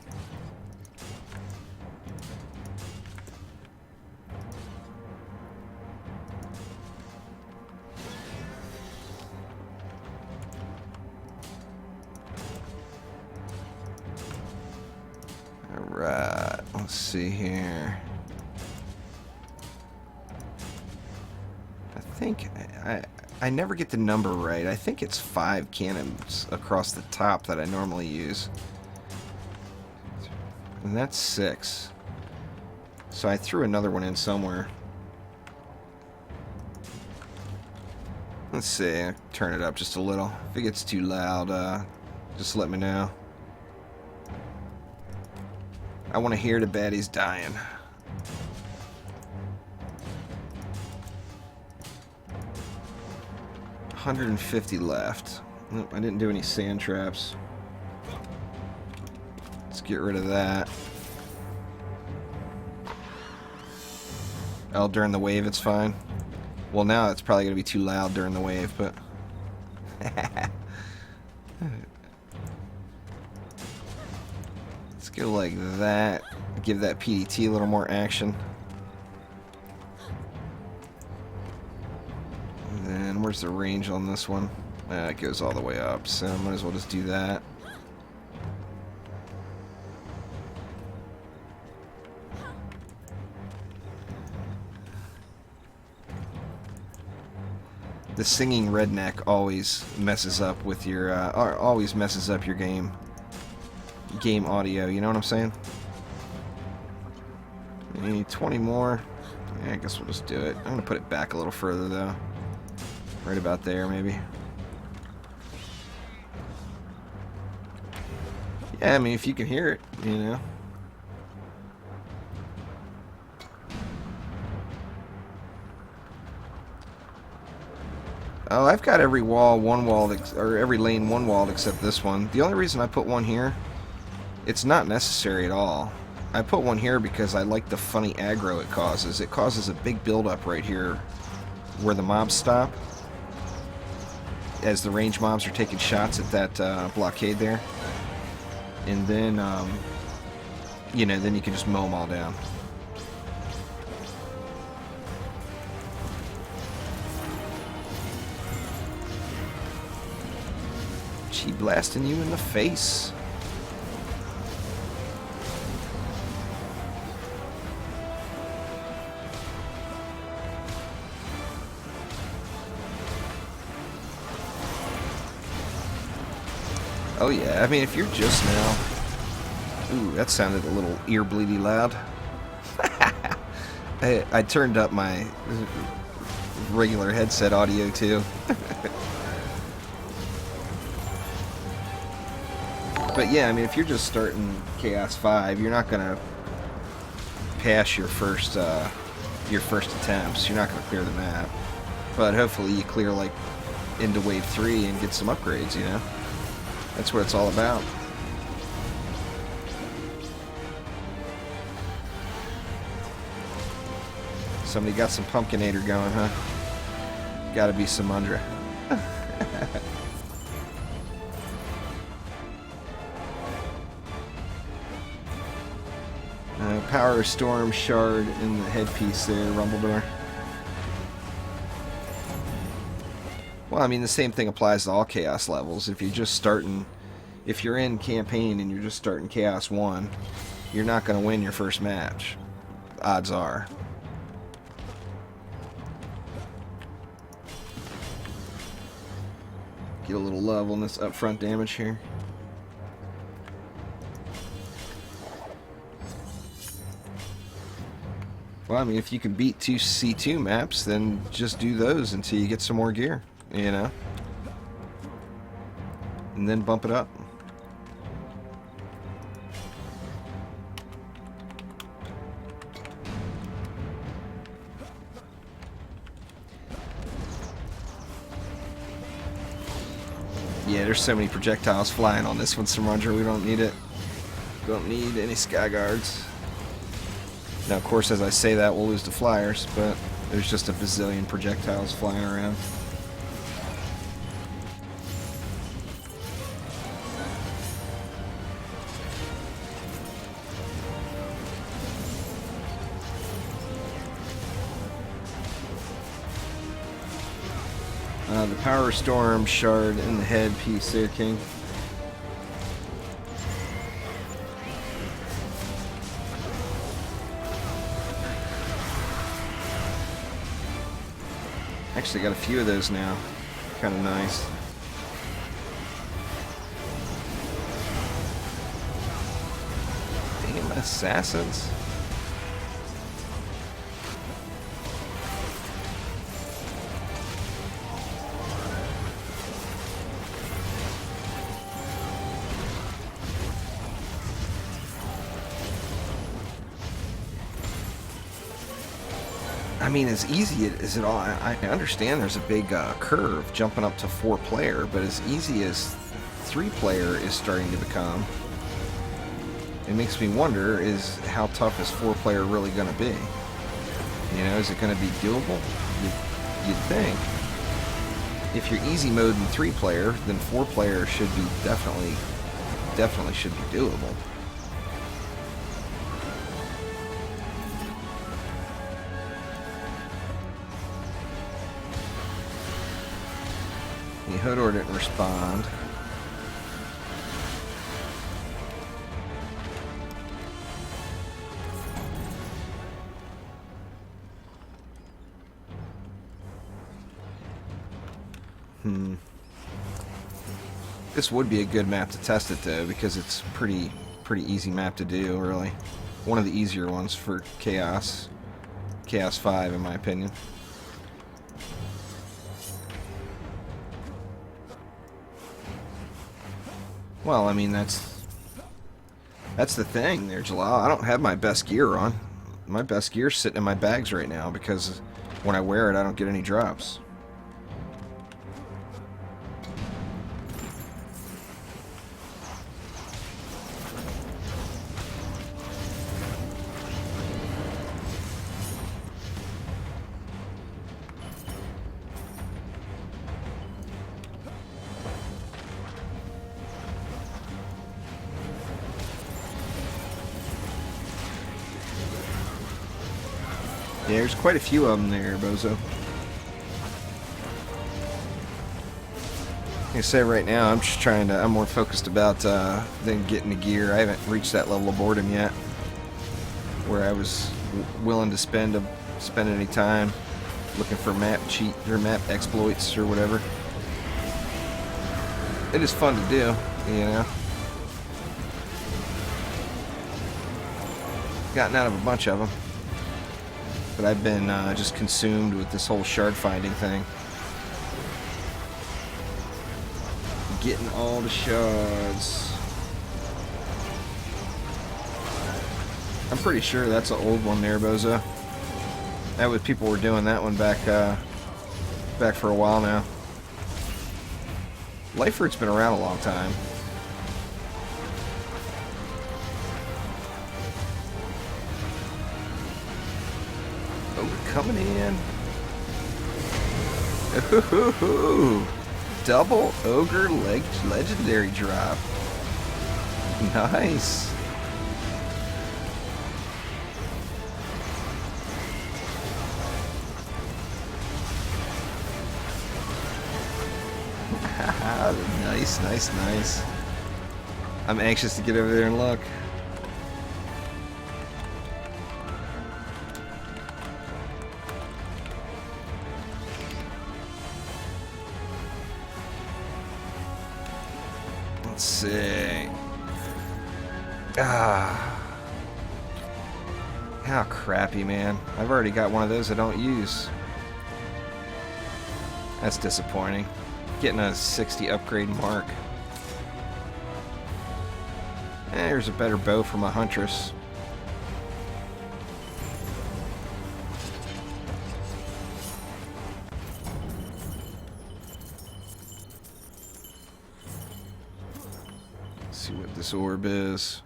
Alright, let's see here. I think I never get the number right. I think it's 5 cannons across the top that I normally use. And that's 6. So I threw another one in somewhere. Let's see. I'll turn it up just a little. If it gets too loud, just let me know. I want to hear the baddies dying. $150 left. Nope, I didn't do any sand traps. Let's get rid of that. Oh, during the wave it's fine. Well, now it's probably going to be too loud during the wave, but... Let's go like that. Give that PDT a little more action. And then, where's the range on this one? It goes all the way up, so I might as well just do that. The singing redneck always messes up with your always messes up your game audio, you know what I'm saying? We need 20 more. Yeah, I guess we'll just do it. I'm gonna put it back a little further though. Right about there maybe. Yeah, I mean if you can hear it, you know. Oh, I've got every wall one-walled, or every lane one-walled except this one. The only reason I put one here, it's not necessary at all. I put one here because I like the funny aggro it causes. It causes a big build-up right here where the mobs stop. As the range mobs are taking shots at that blockade there. And then, you know, then you can just mow them all down. She blasting you in the face. Oh yeah, I mean if you're just now... Ooh, that sounded a little ear-bleedy loud. I turned up my regular headset audio too. But yeah, I mean, if you're just starting Chaos 5, you're not gonna pass your first attempts. You're not gonna clear the map. But hopefully you clear like into Wave 3 and get some upgrades, you know? That's what it's all about. Somebody got some Pumpkinator going, huh? Gotta be Samundra. Power Storm Shard in the headpiece there, Rumbledore. Well, I mean, the same thing applies to all Chaos levels. If you're just starting, if you're in campaign and you're just starting Chaos 1, you're not going to win your first match. Odds are. Get a little love on this upfront damage here. Well, I mean, if you can beat 2 C2 maps, then just do those until you get some more gear, you know? And then bump it up. Yeah, there's so many projectiles flying on this one, Samundra. We don't need it. Don't need any sky guards. Now, of course, as I say that, we'll lose the flyers, but there's just a bazillion projectiles flying around. The Power Storm Shard in the headpiece there, King. Actually got a few of those now. Kind of nice. Damn, assassins. I mean, as easy as it all, I understand there's a big curve jumping up to 4-player, but as easy as 3-player is starting to become, it makes me wonder, is how tough is 4-player really going to be? You know, is it going to be doable? You'd think. If you're easy mode in 3-player, then 4-player should be definitely should be doable. The Hodor didn't respond. This would be a good map to test it though, because it's pretty easy map to do, really. One of the easier ones for Chaos 5, in my opinion. Well, I mean, that's the thing there, Jalal. I don't have my best gear on. My best gear's sitting in my bags right now because when I wear it, I don't get any drops. Yeah, there's quite a few of them there, Bozo. Like I say, right now, I'm just I'm more focused about than getting the gear. I haven't reached that level of boredom yet, where I was willing to spend any time looking for map cheat or map exploits or whatever. It is fun to do, you know. Gotten out of a bunch of them. But I've been just consumed with this whole shard finding thing. Getting all the shards. I'm pretty sure that's an old one there, Bozo. That was, people were doing that one back for a while now. Liferoot's been around a long time. Coming in. Ooh, double ogre legendary drop. Nice. Nice. I'm anxious to get over there and look. Let's see. How crappy, man. I've already got one of those I don't use. That's disappointing. Getting a 60 upgrade mark. There's a better bow for my Huntress. See what this orb is.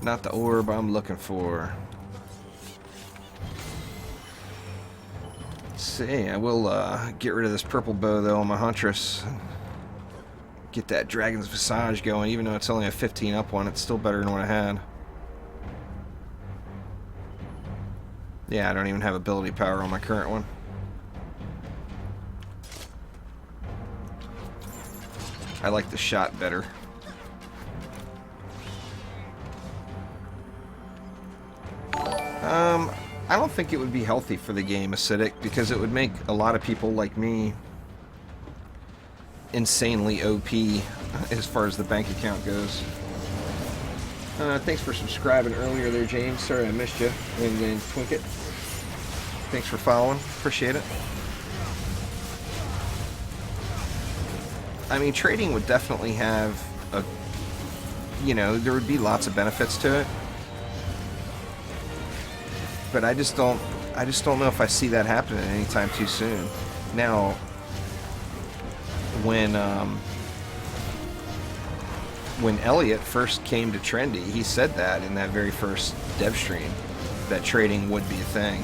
Not the orb I'm looking for. Let's see, I will get rid of this purple bow though on my Huntress. Get that Dragon's Visage going, even though it's only a 15 up one, it's still better than what I had. Yeah, I don't even have ability power on my current one. I like the shot better. I don't think it would be healthy for the game, Acidic, because it would make a lot of people like me insanely OP as far as the bank account goes. Thanks for subscribing earlier there, James. Sorry I missed you. And then Twinkit. Thanks for following. Appreciate it. I mean, trading would definitely have a... You know, there would be lots of benefits to it. But I just don't... I just don't know if I see that happening anytime too soon. Now, when Elliot first came to Trendy, he said that in that very first dev stream, that trading would be a thing.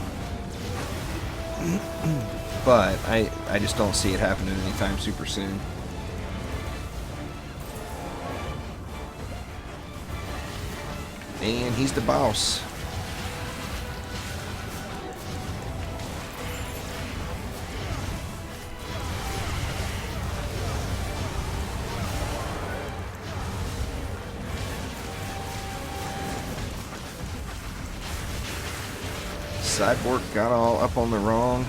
But I just don't see it happening anytime super soon. And he's the boss. Cyborg got all up on the wrong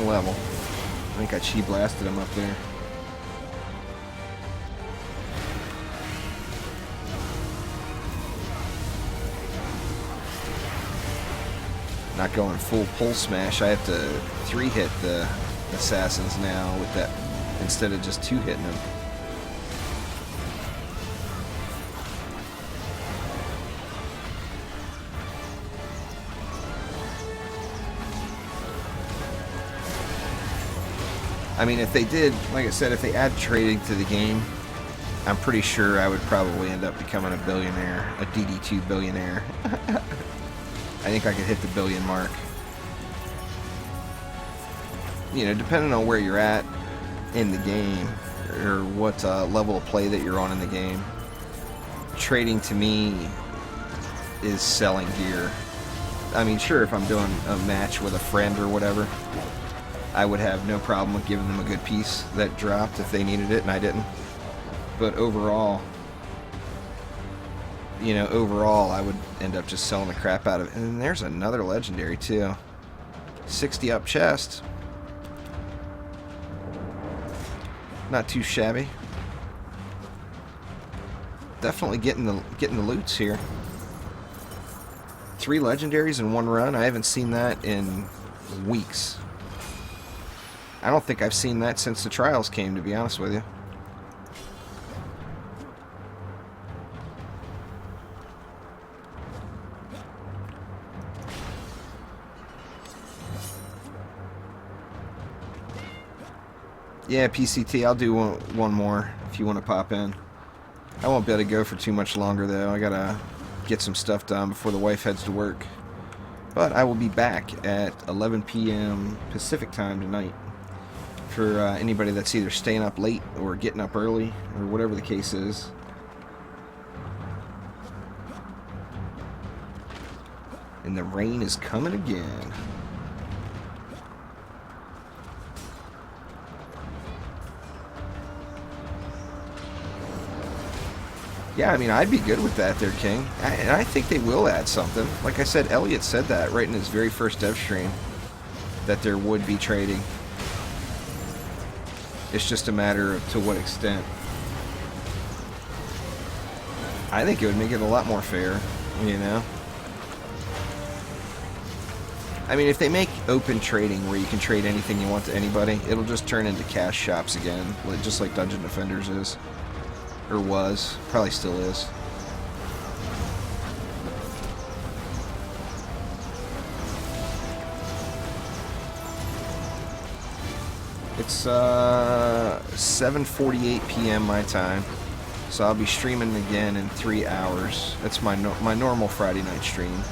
level. I think I chi blasted him up there. Not going full pull smash. I have to 3-hit the assassins now with that instead of just 2-hitting them. I mean, if they did, like I said, if they add trading to the game, I'm pretty sure I would probably end up becoming a billionaire, a DD2 billionaire. I think I could hit the billion mark. You know, depending on where you're at in the game, or what level of play that you're on in the game, trading to me is selling gear. I mean, sure, if I'm doing a match with a friend or whatever, I would have no problem with giving them a good piece that dropped if they needed it and I didn't. But overall, you know, I would end up just selling the crap out of it. And there's another legendary too. 60 up chest. Not too shabby. Definitely getting the loots here. 3 legendaries in one run. I haven't seen that in weeks. I don't think I've seen that since the trials came, to be honest with you. Yeah, PCT, I'll do one more if you want to pop in. I won't be able to go for too much longer, though. I gotta get some stuff done before the wife heads to work. But I will be back at 11 p.m. Pacific time tonight. For anybody that's either staying up late or getting up early or whatever the case is. And the rain is coming again. Yeah, I mean, I'd be good with that there, King. And I think they will add something. Like I said, Elliot said that right in his very first dev stream, that there would be trading. It's just a matter of to what extent. I think it would make it a lot more fair, you know? I mean, if they make open trading where you can trade anything you want to anybody, it'll just turn into cash shops again, just like Dungeon Defenders is. Or was. Probably still is. It's 7:48 p.m. my time, so I'll be streaming again in 3 hours. That's my normal Friday night stream.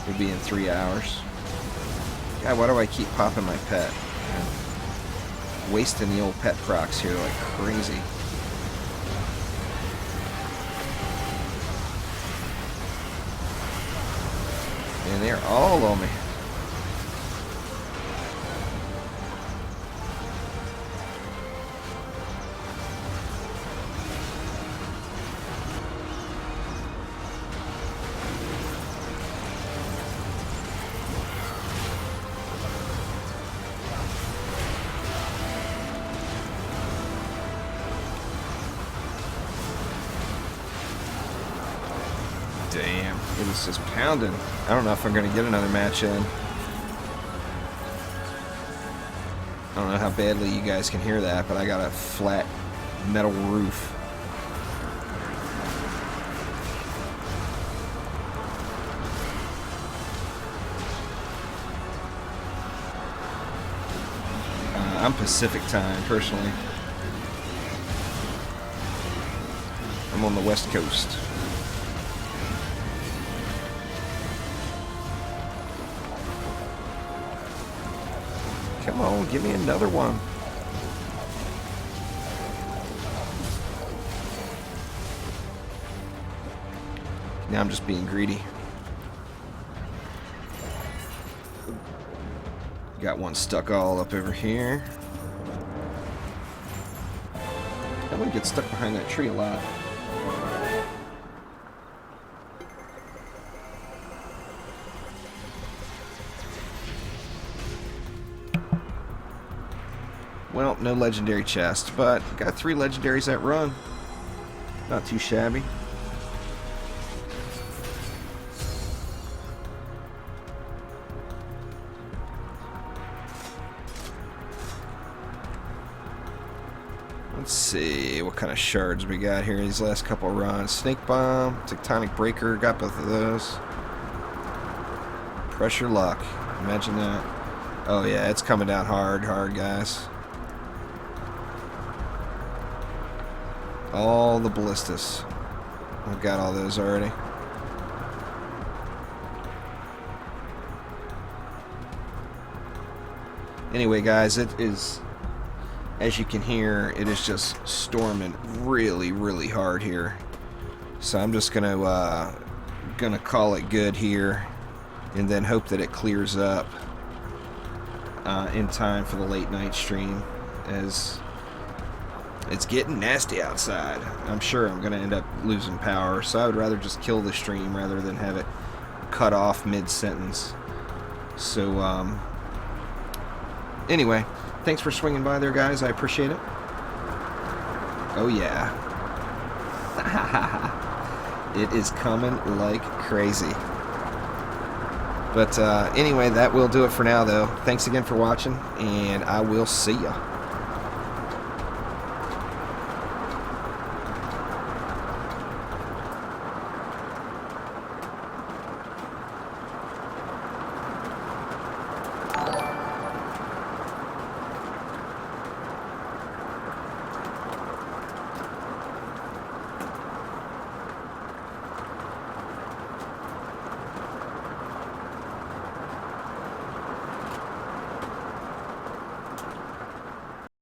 It'll be in 3 hours. God, why do I keep popping my pet? I'm wasting the old pet procs here like crazy. And they're all on me. Damn, it was just pounding. I don't know if I'm going to get another match in. I don't know how badly you guys can hear that, but I got a flat metal roof. I'm Pacific time, personally. I'm on the West Coast. Come on, give me another one. Now I'm just being greedy. Got one stuck all up over here. That one gets stuck behind that tree a lot. Well, no legendary chest, but got 3 legendaries that run. Not too shabby. Let's see what kind of shards we got here these last couple of runs. Snake Bomb, Tectonic Breaker, got both of those. Pressure Luck, imagine that. Oh yeah, it's coming down hard, guys. All the ballistas. I've got all those already. Anyway, guys, it is, as you can hear, it is just storming really, really hard here. So I'm just gonna call it good here, and then hope that it clears up in time for the late night stream, as it's getting nasty outside. I'm sure I'm gonna end up losing power, so I would rather just kill the stream rather than have it cut off mid-sentence. So anyway, thanks for swinging by there, guys. I appreciate it. Oh yeah. It is coming like crazy. But anyway, that will do it for now, though. Thanks again for watching, and I will see ya.